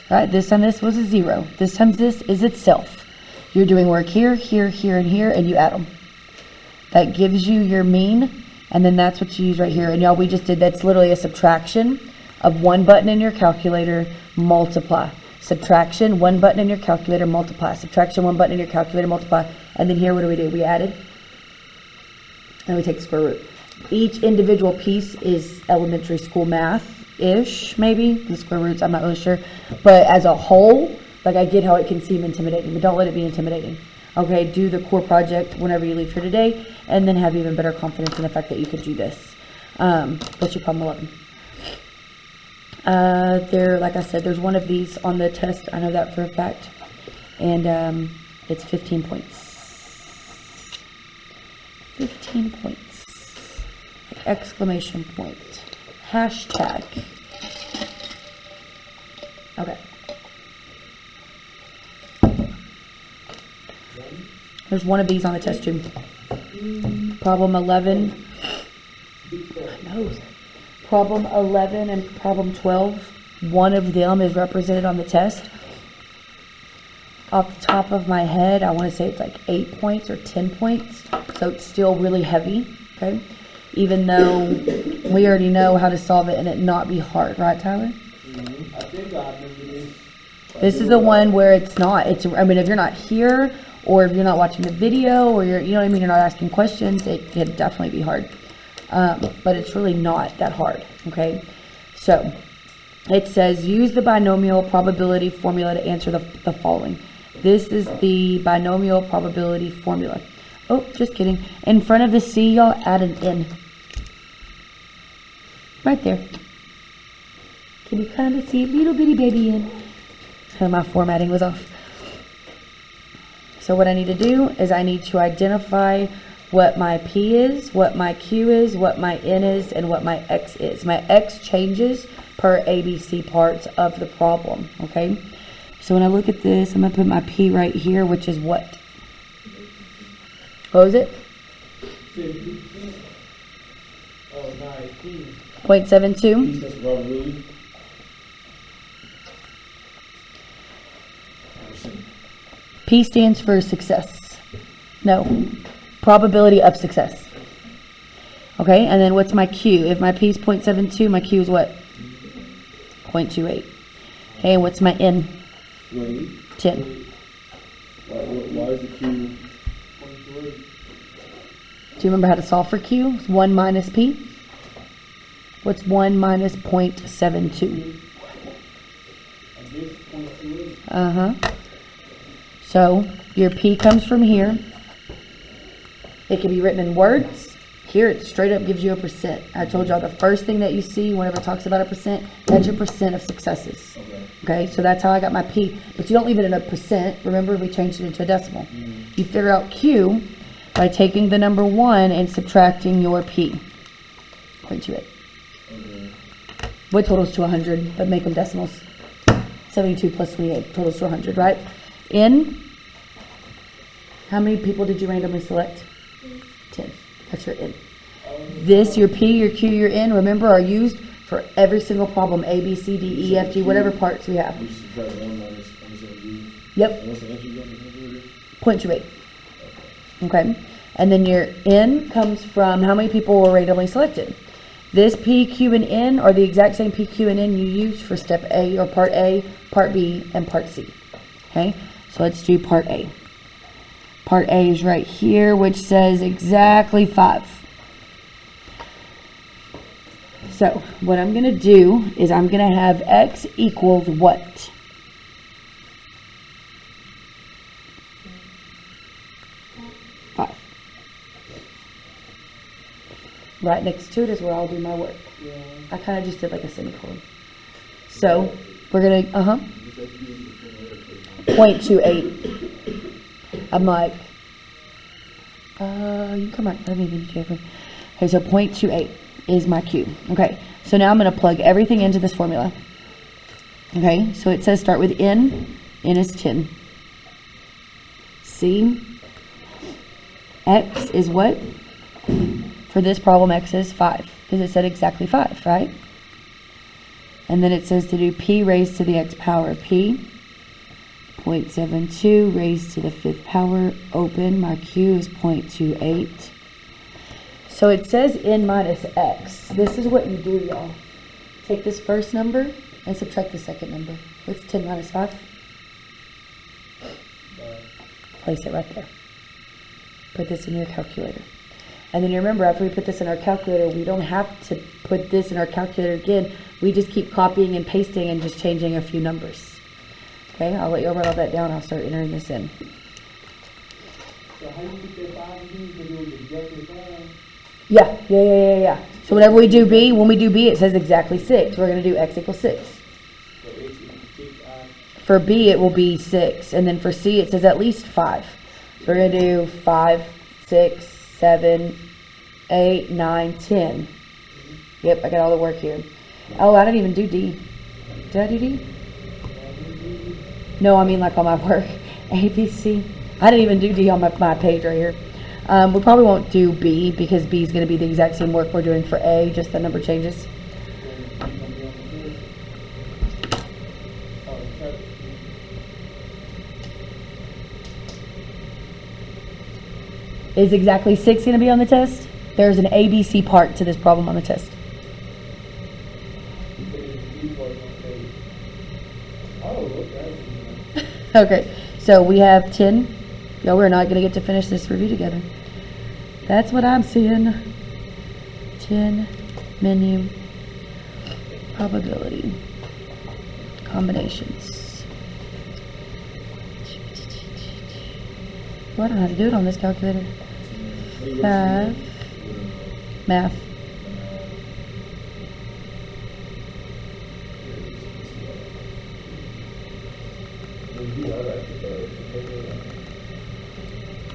Right. This time this was a 0. This time this is itself. You're doing work here, here, here, and here, and you add them. That gives you your mean, and then that's what you use right here. And y'all, we just did, that's literally a subtraction of one button in your calculator, multiply. Subtraction, one button in your calculator, multiply. Subtraction, one button in your calculator, multiply. And then here, what do? We added, and we take the square root. Each individual piece is elementary school math-ish, maybe. The square roots, I'm not really sure. But as a whole, like, I get how it can seem intimidating, but don't let it be intimidating. Okay, do the core project whenever you leave here today, and then have even better confidence in the fact that you could do this. That's your problem 11. There, like I said, there's one of these on the test. I know that for a fact. And it's 15 points. 15 points. Exclamation point. Hashtag. Okay. There's one of these on the test tube. Problem 11. My nose. Problem 11 and problem 12. One of them is represented on the test. Off the top of my head, I want to say it's like 8 points or 10 points. So it's still really heavy. Okay. Even though we already know how to solve it and it not be hard. Right, Tyler? I think I remember this. This is the one where it's not. It's, I mean, if you're not here, or if you're not watching the video, or you're, you know what I mean, you're not asking questions, it could definitely be hard. But it's really not that hard, okay? So, it says, use the binomial probability formula to answer the following. This is the binomial probability formula. Oh, just kidding. In front of the C, y'all add an N. Right there. Can you kind of see a little bitty baby N? So my formatting was off. So what I need to do is I need to identify what my P is, what my Q is, what my N is, and what my X is. My X changes per ABC parts of the problem, okay? So when I look at this, I'm going to put my P right here, which is what? What was it? 0.72. P stands for success. No, probability of success. Okay, and then what's my Q? If my P is 0.72, my Q is what? 0.28. Okay, and what's my N? 10. Why is the Q 0.28? Do you remember how to solve for Q? It's 1 minus P. What's 1 minus 0.72? So your P comes from here. It can be written in words. Here it straight up gives you a percent. I told y'all the first thing that you see whenever it talks about a percent, that's your percent of successes. Okay, so that's how I got my P. But you don't leave it in a percent. Remember, we changed it into a decimal. You figure out Q by taking the number 1 and subtracting your P. 0.28. What totals to 100, but make them decimals. 72 plus 28 totals to 100, right? N, how many people did you randomly select? 10. That's your N. This, your P, your Q, your N, remember, are used for every single problem. A, B, C, D, E, F, G, whatever parts we have. Yep. 0.28. Okay. And then your N comes from how many people were randomly selected. This P, Q, and N are the exact same P, Q, and N you used for step A, or part A, part B, and part C. Okay. So let's do part A. Part A is right here, which says exactly 5. So what I'm going to do is I'm going to have X equals what? Right next to it is where I'll do my work. Yeah. I kind of just did like a semicolon. So we're going to, 0.28. I'm like, you come on, let me be careful. Okay, so 0.28 is my Q. Okay, so now I'm going to plug everything into this formula. Okay, so it says start with N. N is 10. C. X is what? For this problem, X is 5, because it said exactly 5, right? And then it says to do P raised to the X power. P, 0.72 raised to the 5th power, open. My Q is 0.28. So it says N minus X. This is what you do, y'all. Take this first number and subtract the second number. What's 10 minus 5? Place it right there. Put this in your calculator. And then you remember, after we put this in our calculator, we don't have to put this in our calculator again. We just keep copying and pasting and just changing a few numbers. Okay, I'll let you write all that down. I'll start entering this in. So how you put that 5 again? Because it was exactly 5? Yeah. So whenever we do B, when we do B, it says exactly 6. We're going to do X equals 6. So X equals 6, For B, it will be 6. And then for C, it says at least 5. So we're going to do 5, 6, 7, 8, 9, 10. Yep, I got all the work here. Oh, I didn't even do D. Did I do D? No, I mean like on my work. A, B, C. I didn't even do D on my page right here. We probably won't do B because B is going to be the exact same work we're doing for A, just the number changes. Is exactly 6 going to be on the test? There's an ABC part to this problem on the test. Okay, so we have 10. Yo, we're not going to get to finish this review together. That's what I'm seeing. 10, menu, probability, combinations. Well, I don't know how to do it on this calculator. 5, math.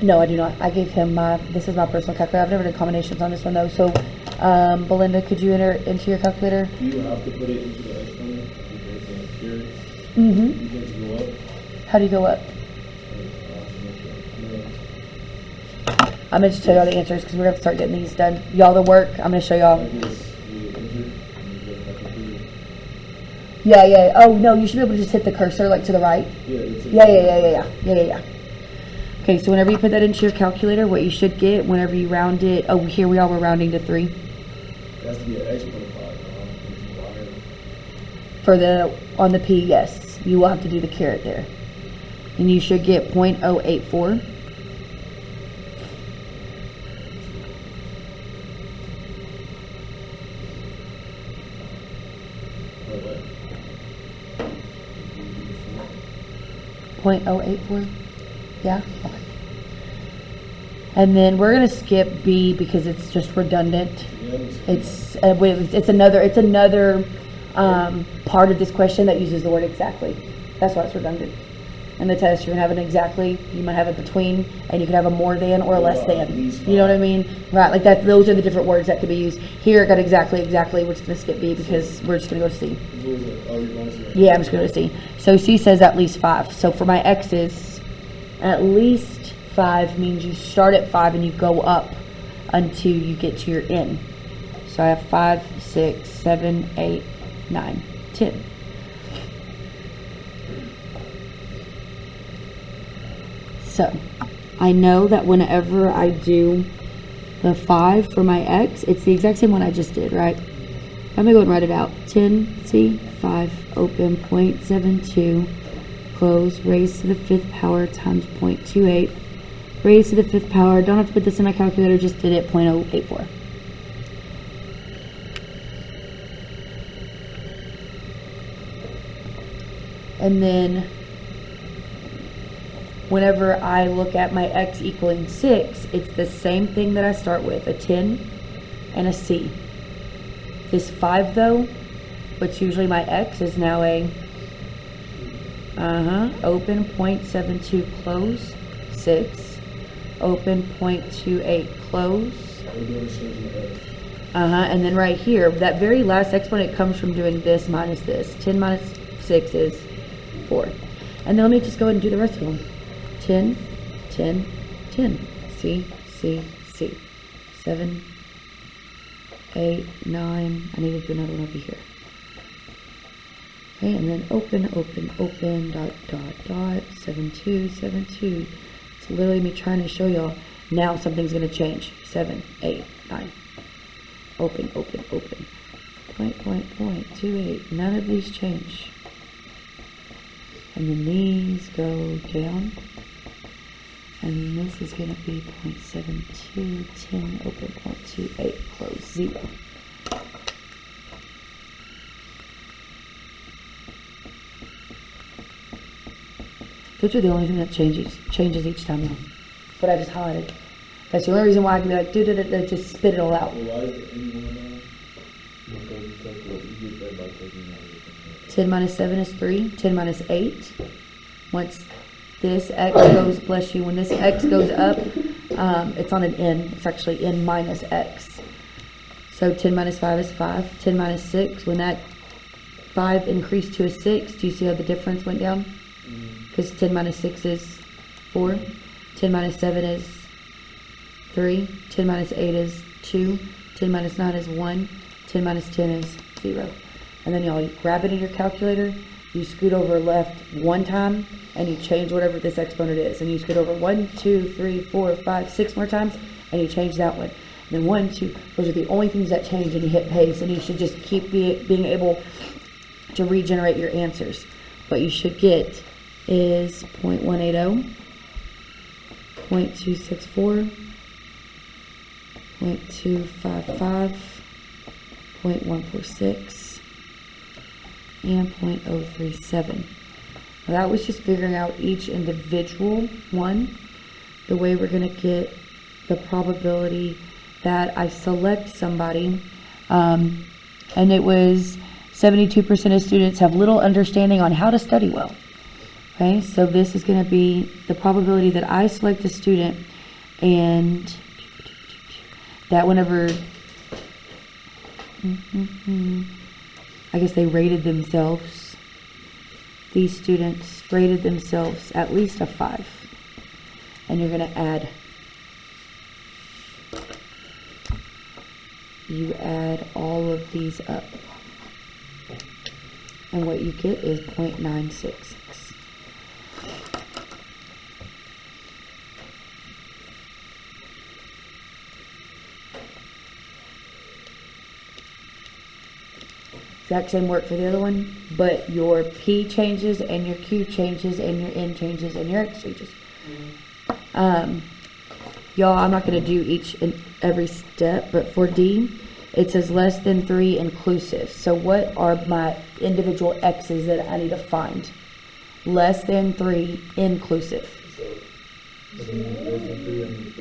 No, I do not. I gave him this is my personal calculator. I've never done combinations on this one though. So, Belinda, could you enter into your calculator? You have to put it into the exponent because here Mm-hmm. you get to go up. How do you go up? I'm going to show y'all the answers because we're going to start getting these done. Y'all the work. I'm going to show y'all. Like this, you enter, and you get back into it. Yeah. Oh, no, you should be able to just hit the cursor like to the right. Yeah, it's Yeah. Okay, so whenever you put that into your calculator, what you should get whenever you round it, oh, here we are, we're rounding to 3. It has to be an exponent of 5, wire. For the, on the P, yes, you will have to do the caret there. And you should get 0.084. What? 0.084? Yeah? Okay. And then we're gonna skip B because it's just redundant. Yeah, It's another part of this question that uses the word exactly. That's why it's redundant. In the test, you're gonna have an exactly, you might have a between, and you could have a more than or less than. You know what I mean? Right, like that, those are the different words that could be used. Here, it got exactly. We're just gonna skip B because we're just gonna go to C. Yeah, I'm just gonna go to C. So C says at least 5. So for my X's, at least 5 means you start at 5 and you go up until you get to your N. So I have 5, 6, 7, 8, 9, 10. So I know that whenever I do the 5 for my X, it's the exact same one I just did, right? I'm gonna go and write it out. 10, C, 5, open, 0.72, close, raised to the 5th power times 0.28, raised to the 5th power, don't have to put this in my calculator, just did it, 0.084. And then whenever I look at my X equaling 6, it's the same thing that I start with, a 10 and a C. This 5 though, which usually my X is now a open 0.72 close, 6, open 0.28 close. And then right here, that very last exponent comes from doing this minus this. 10 minus 6 is 4. And then let me just go ahead and do the rest of them. 10, 10, 10. C, C, C. 7, 8, 9. I need to do another one over here. Okay, and then open, open, open, dot, dot, dot, 7, 2, 7, 2. It's literally me trying to show y'all now something's going to change. 7, 8, 9. Open, open, open. Point, point, point, 2, 8. None of these change. And then these go down. And then this is going to be 0.72, 10, open, 0.28, close, 0. Those are the only thing that changes each time though. What I just highlighted. That's the only reason why I can be like, just spit it all out. Why is the N going down? Because you get that by taking out 10 minus 7 is 3. 10 minus 8. Once this X goes, bless you, when this X goes up, it's on an N. It's actually N minus X. So 10 minus 5 is 5. 10 minus 6, when that 5 increased to a 6, do you see how the difference went down? Because 10 minus 6 is 4. 10 minus 7 is 3. 10 minus 8 is 2. 10 minus 9 is 1. 10 minus 10 is 0. And then y'all grab it in your calculator, you scoot over left one time, and you change whatever this exponent is. And you scoot over 1, 2, 3, 4, 5, 6 more times, and you change that one. And then 1, 2, those are the only things that change, and you hit paste, and you should just keep being able to regenerate your answers. What you should get is 0.180, 0.264, 0.255, 0.146, and 0.037. Now that was just figuring out each individual one. The way we're going to get the probability that I select somebody, and it was 72% of students have little understanding on how to study well. Okay, so this is going to be the probability that I select a student, and that whenever I guess they rated themselves, these students rated themselves at least a 5, and you're going to add, you add all of these up, and what you get is 0.966. exact same work for the other one, but your P changes and your Q changes and your N changes and your X changes. Y'all, I'm not going to do each and every step, but for D, it says less than 3 inclusive. So what are my individual X's that I need to find? Less than 3 inclusive. So then less than 3 and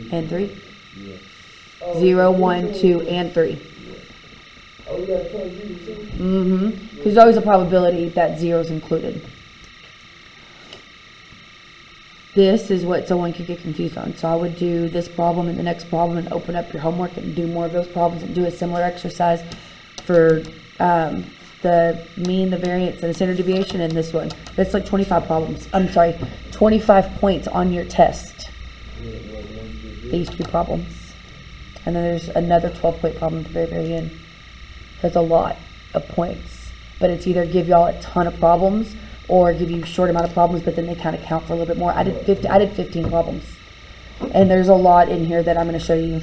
3. And 3? Yeah. 0, 1, 2, and 3. Oh, you gotta plug 0 too? Mm-hmm. Because there's always a probability that 0 is included. This is what someone could get confused on. So I would do this problem and the next problem and open up your homework and do more of those problems and do a similar exercise for the mean, the variance, and the standard deviation in this one. That's like 25 problems. I'm sorry, 25 points on your test. These 2 problems. And then there's another 12-point problem at the very, very end. There's a lot of points. But it's either give y'all a ton of problems or give you a short amount of problems, but then they kind of count for a little bit more. I did 15 problems. And there's a lot in here that I'm going to show you.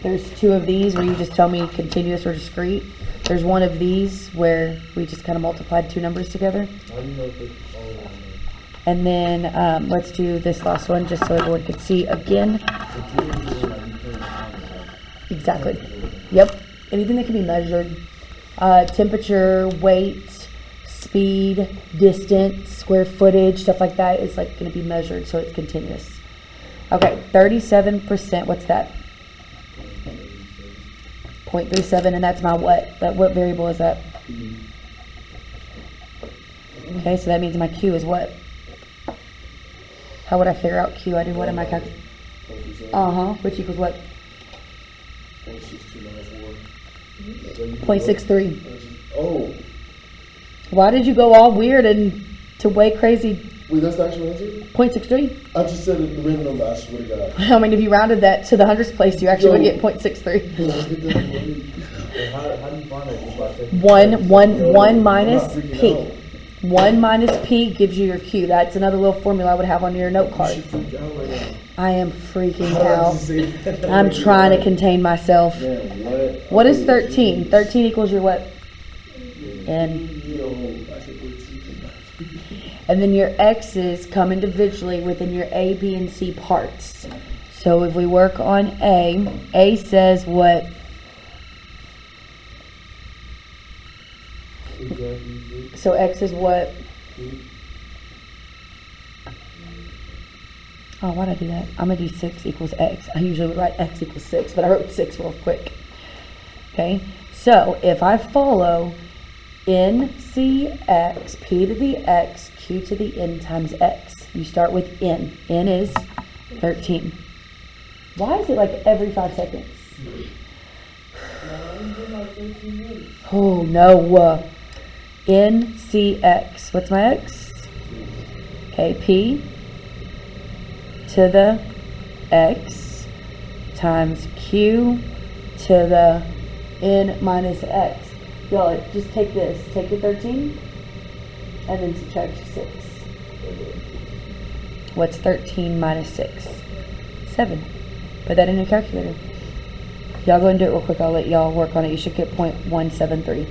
There's 2 of these where you just tell me continuous or discrete. There's 1 of these where we just kind of multiplied 2 numbers together. How do you know if it's all of them? And then let's do this last one just so everyone can see again. Exactly. Yep. Anything that can be measured. Temperature, weight, speed, distance, square footage, stuff like that is like going to be measured, so it's continuous. Okay, 37%. What's that? 0.37, and that's my what? What variable is that? Okay, so that means my Q is what? How would I figure out Q? I do what in my calculation? Which equals what? 0.63. Oh, Why did you go all weird and to way crazy? wait, that's the actual answer? 0.63? I just said it, the random number, I swear to God. I mean, if you rounded that to the hundredths place, you actually would get 0.63. How do you find that? Just by taking 1 minus I'm not freaking P. out. 1 minus P gives you your Q. That's another little formula I would have on your note She card. freaked out right now. I am freaking How did I out. just say that? I'm trying to contain myself. Man, what? What is 13? 13 equals your what? N. Yo, I said 13. And then your X's come individually within your A, B, and C parts. So if we work on A says what? exactly. So X is what? Oh, why'd I do that? I'm going to do 6 equals X. I usually would write X equals 6, but I wrote 6 real quick. Okay, so if I follow N, C, X, P to the X, Q to the N times X, you start with N. N is 13. Why is it like every 5 seconds? Oh, no. N, C, X. What's my X? Okay, P to the X times Q to the N minus X. Y'all, just take this. Take your 13 and then subtract your 6. What's 13 minus 6? 7. Put that in your calculator. Y'all go and do it real quick. I'll let y'all work on it. You should get 0.173.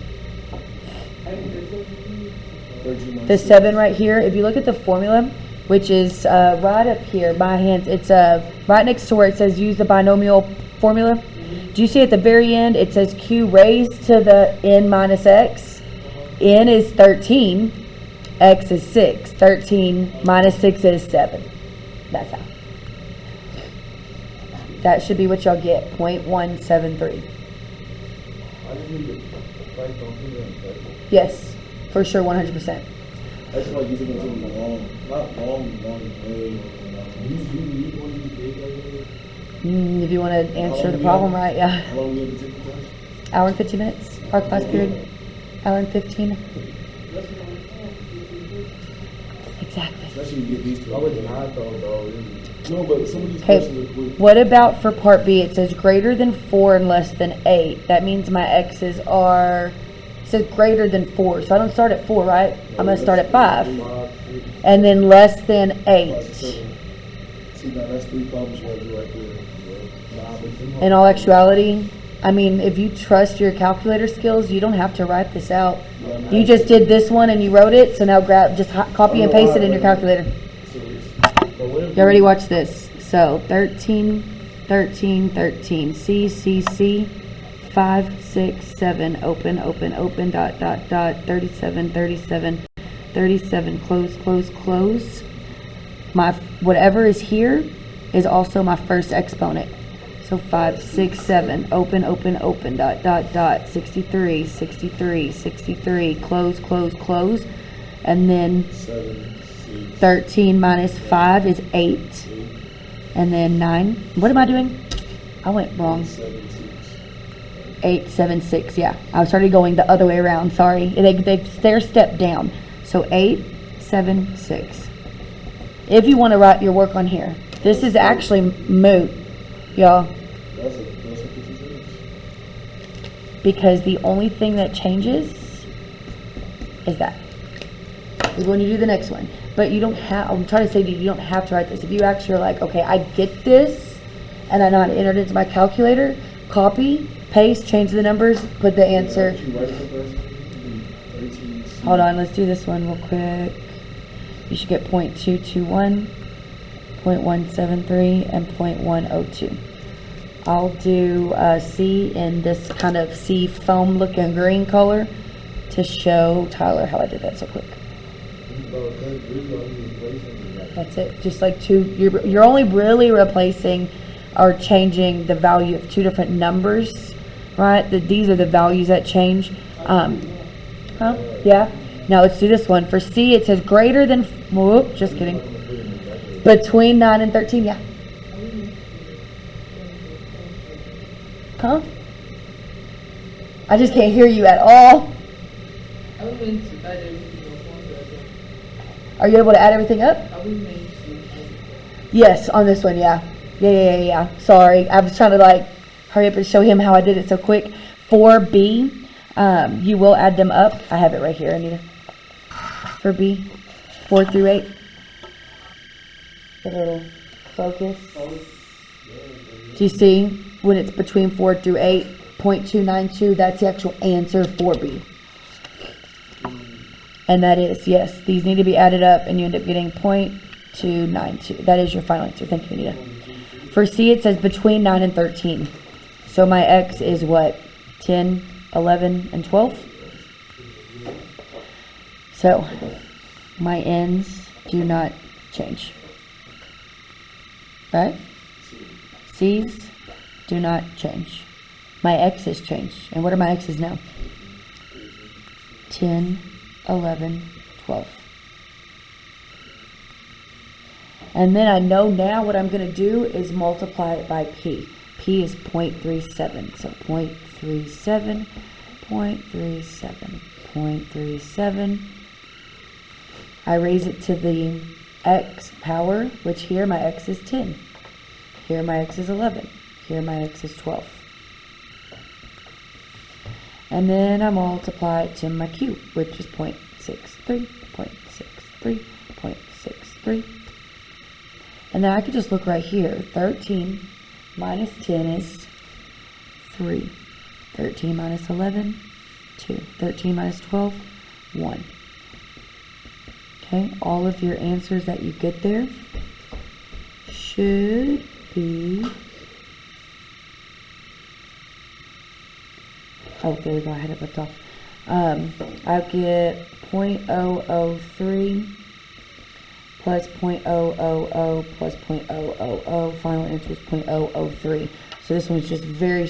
The 7 right here, if you look at the formula, which is right up here, my hands, it's right next to where it says use the binomial formula. Do you see at the very end, it says Q raised to the N minus X? N is 13, X is 6. 13 minus 6 is 7. That's how. That should be what y'all get, 0.173. I just need to write something and type it. Yes, for sure, 100%. I just feel like these are going to take a long, not long, way. You need one of these days like that? If you want to answer the problem right, yeah. How long will it take the test? Hour and 50 minutes, our class period. Hour and 15. Exactly. Especially when you get these two. I would not though, really. No, but some of these Okay, questions are quick. what about for part B? It says greater than 4 and less than 8. That means my X's are, it says greater than 4. So I don't start at 4, right? I'm going to start at 5. 5, 6. And then less than 8. See, now that's 3 problems you have to do right there. Nah, but some In all actuality, I mean, if you trust your calculator skills, you don't have to write this out. Yeah, I'm You not- just did this one and you wrote it, so now copy and paste it in your calculator. Serious. But what if You already watched this. So 13, 13, 13, C, C, C, 5, 6, 7, open, open, open, dot, dot, dot, 37, 37, 37, close, close, close. My, whatever is here is also my first exponent. So 5, 6, 7, open, open, open, dot, dot, dot, 63, 63, 63, close, close, close. And then 7, 6, 13 minus 5 is 8. 8, And then 9. What am I doing? I went wrong. 7, 6. 8, 7, 6. Yeah. I started going the other way around. Sorry. They stair-step down. So 8, 7, 6. If you want to write your work on here. This is actually moot, y'all. That's a 50 cents. Because the only thing that changes is that. Is when you do the next one. But you don't have, I'm trying to say to you, you don't have to write this. If you actually are like, okay, I get this, and I know how to enter it into my calculator, copy, paste, change the numbers, put the answer. Did you write it the first one? 13, C. Hold on, let's do this one real quick. You should get 0.221, 0.173, and 0.102. I'll do C in this kind of sea foam looking green color to show Tyler how I did that so quick. That's it. Just like you're only really replacing or changing the value of two different numbers, right? These are the values that change. Yeah. Now let's do this one. For C, it says greater than, whoop, just kidding. Between 9 and 13, yeah. Huh? I just can't hear you at all. I was meant to add everything up one person. Are you able to add everything up? I was meant to. Yes, on this one, yeah. Yeah. Sorry, I was trying to like hurry up and show him how I did it so quick. For B, you will add them up. I have it right here, Anita. For B, 4 through 8. A little focus. Do you see when it's between 4 through 8, 0.292, that's the actual answer for B. And that is, yes, these need to be added up and you end up getting 0.292. That is your final answer. Thank you, Anita. For C, it says between 9 and 13. So my X is what? 10, 11, and 12? So my N's do not change. Right? C's do not change. My X's change. And what are my X's now? 10, 11, 12. And then I know now what I'm going to do is multiply it by P. P is 0.37. So 0.37, 0.37, 0.37. I raise it to the X power, which here my X is 10. Here my X is 11. Here my X is 12. And then I multiply it to my Q, which is 0.63, 0.63, 0.63. And then I could just look right here. 13 minus 10 is 3. 13 minus 11, 2. 13 minus 12, 1. Okay, all of your answers that you get there should be... Oh, there we go. I had it left off. I'll get 0.003 plus 0.000 plus 0.000. Final answer is 0.003. So this one's just very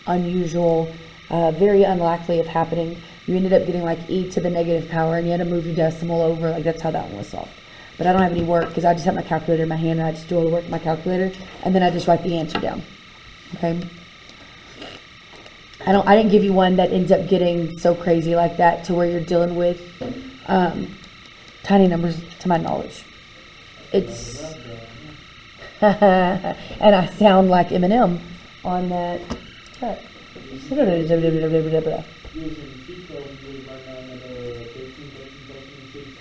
unusual, very unlikely of happening. You ended up getting like e to the negative power, and you had to move your decimal over. Like that's how that one was solved. But I don't have any work because I just have my calculator in my hand, and I just do all the work in my calculator, and then I just write the answer down. Okay. I didn't give you one that ends up getting so crazy like that to where you're dealing with tiny numbers to my knowledge. It's and I sound like Eminem on that track.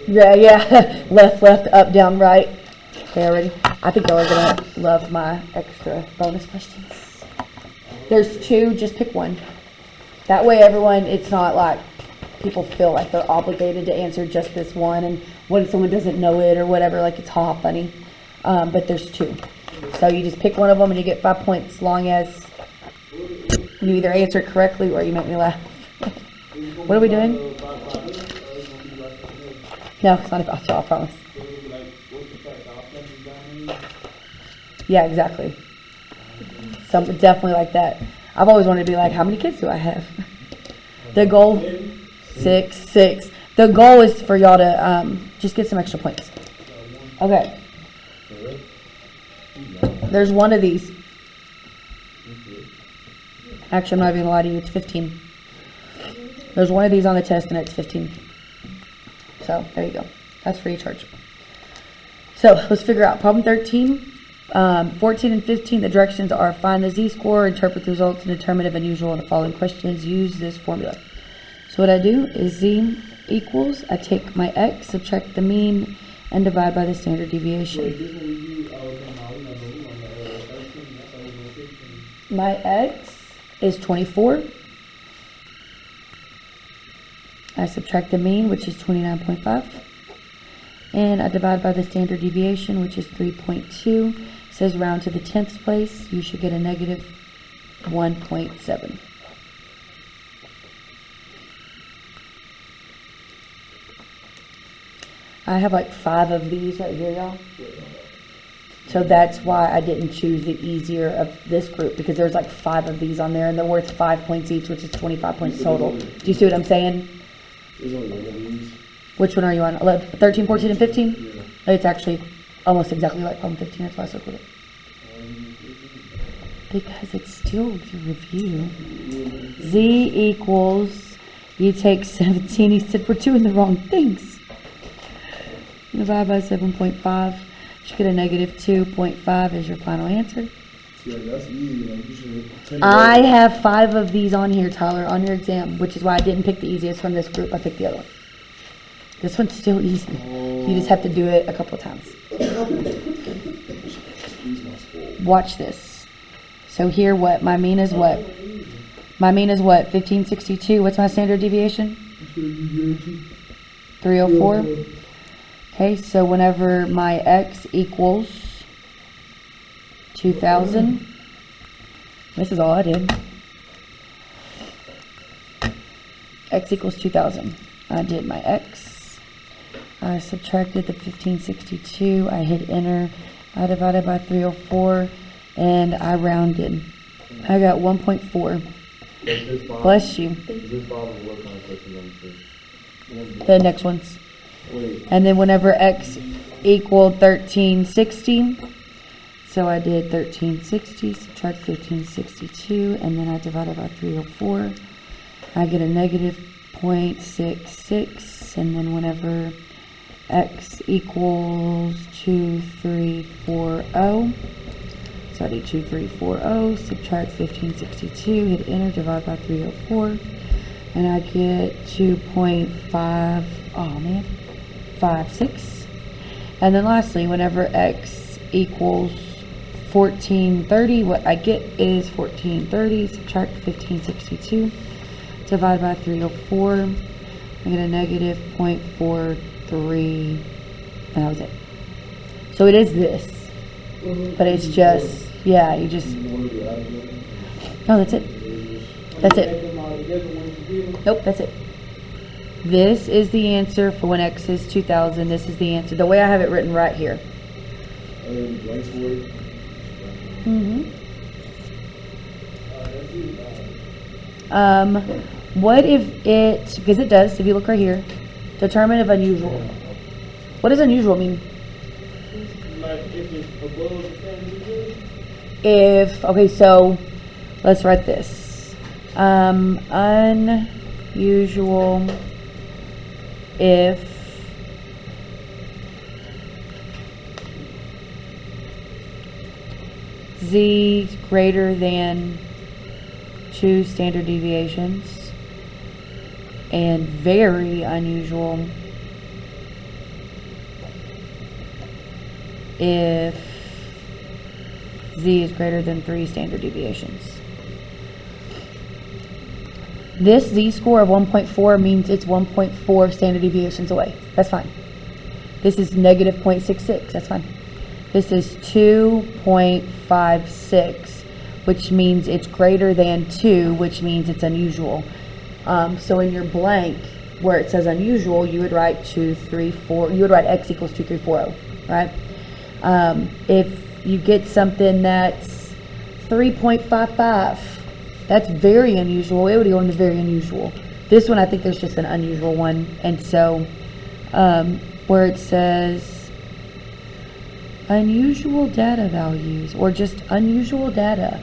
Yeah. Left, up, down, right. Okay, already. I think y'all are gonna love my extra bonus questions. There's two, just pick one. That way everyone, it's not like people feel like they're obligated to answer just this one, and what if someone doesn't know it or whatever, like it's ha funny. But there's two. So you just pick one of them and you get 5 points, as long as you either answer correctly or you make me laugh. What are we doing? No, it's not about y'all, I promise. Yeah, exactly. Something definitely like that. I've always wanted to be like, how many kids do I have? The goal, six. The goal is for y'all to just get some extra points. Okay. There's one of these. Actually, I'm not even gonna lie to you, it's 15. There's one of these on the test and it's 15. So, there you go. That's free of charge. So, let's figure out problem 13. 14 and 15, the directions are find the z-score, interpret the results, and determine if unusual in the following questions. Use this formula. So what I do is z equals, I take my x, subtract the mean, and divide by the standard deviation. My x is 24. I subtract the mean, which is 29.5. And I divide by the standard deviation, which is 3.2. It says round to the 10th place. You should get a negative 1.7. I have like 5 of these right here, y'all. So that's why I didn't choose the easier of this group, because there's like 5 of these on there and they're worth 5 points each, which is 25 points total. Do you see what I'm saying? There's only one of these. Which one are you on? 11, 13, 14, and 15? Yeah. It's actually almost exactly like problem 15. That's why I circled it. Because it's still your review. Z equals, you take 17. He said we're doing the wrong things. Divide by 7.5. You should get a negative 2.5 as your final answer. Yeah, that's easy. Like, you should I have 5 of these on here, Tyler, on your exam, which is why I didn't pick the easiest from this group. I picked the other one. This one's still easy. You just have to do it a couple of times. Watch this. So here, what? My mean is what? My mean is what? 1562. What's my standard deviation? 304. Okay, so whenever my x equals 2,000, this is all I did. X equals 2,000. I did my x. I subtracted the 1562. I hit enter. I divided by 304, and I rounded. I got 1.4. Bless you. Is this Bob and what kind of question number 6? The next one's. Wait. And then whenever x equaled 1360, so I did 1360, subtract 1562, and then I divided by 304. I get a negative 0.66, and then whenever x equals 2340, so I do 2340, subtract 1562, hit enter, divide by 304, and I get 2.5, oh man, 56. And then lastly, whenever x equals 1430, what I get is 1430, subtract 1562, divide by 304, I get a negative 0.43, and that was it. So it is this, but it's just, yeah, you just, no, that's it. That's it. Nope, that's it. This is the answer for when x is 2,000. This is the answer. The way I have it written right here. What if it, because it does, if you look right here, determinant of unusual. What does unusual mean? Like if it's above the standard. If, okay, so let's write this. Unusual if z greater than 2 standard deviations, and very unusual if z is greater than 3 standard deviations. This z-score of 1.4 means it's 1.4 standard deviations away. That's fine. This is negative 0.66. That's fine. This is 2.56, which means it's greater than 2, which means it's unusual. So in your blank, where it says unusual, you would write 2, 3, 4. You would write x equals 2, 3, 4, 0, right? If you get something that's 3.55, that's very unusual. It would go into very unusual. This one, I think there's just an unusual one. And so, where it says unusual data values, or just unusual data.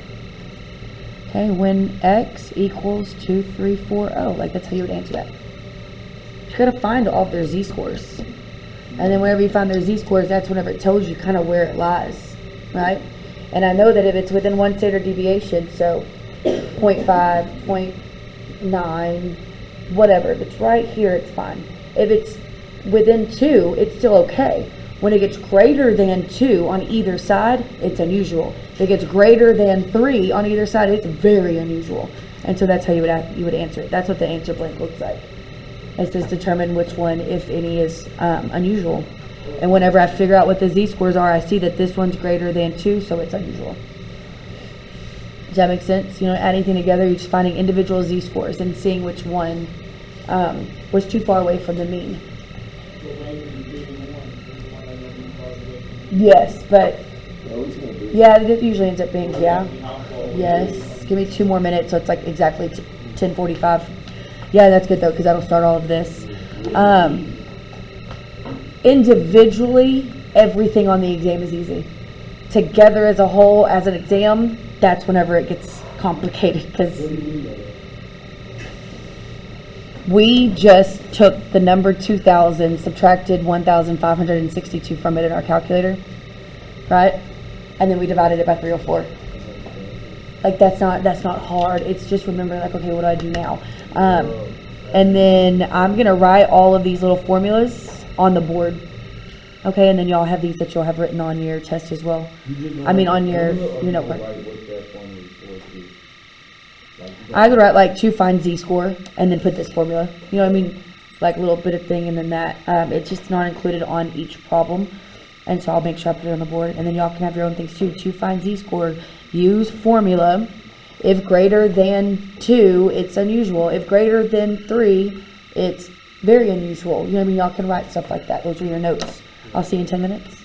Okay, when x equals 2, 3, 4, 0, like that's how you would answer that. You gotta find all of their z-scores. And then whenever you find their z-scores, that's whenever it tells you kind of where it lies, right? And I know that if it's within one standard deviation, so 0.5, 0.9, whatever, if it's right here, it's fine. If it's within 2, it's still okay. When it gets greater than 2 on either side, it's unusual. If it gets greater than 3 on either side, it's very unusual. And so that's how you would answer it. That's what the answer blank looks like. It says determine which one, if any, is unusual. And whenever I figure out what the z-scores are, I see that this one's greater than 2, so it's unusual. Does that make sense? You know, adding anything together, you're just finding individual z-scores and seeing which one was too far away from the mean. Yes, but yeah, it usually ends up being, yeah. Yes. Give me 2 more minutes, so it's like exactly 10:45. Yeah, that's good though, because that'll start all of this. Individually, everything on the exam is easy. Together as a whole, as an exam, that's whenever it gets complicated, because we just took the number 2,000, subtracted 1,562 from it in our calculator, right? And then we divided it by 304. Like that's not hard. It's just remembering, like, okay, what do I do now? And then I'm gonna write all of these little formulas on the board. Okay, and then y'all have these that you'll have written on your test as well. I mean, on your notebook. I would write like 2 find z-score and then put this formula. You know what I mean? Like a little bit of thing and then that. It's just not included on each problem. And so I'll make sure I put it on the board. And then y'all can have your own things too. 2 find z-score. Use formula. If greater than 2, it's unusual. If greater than 3, it's very unusual. You know what I mean? Y'all can write stuff like that. Those are your notes. I'll see you in 10 minutes.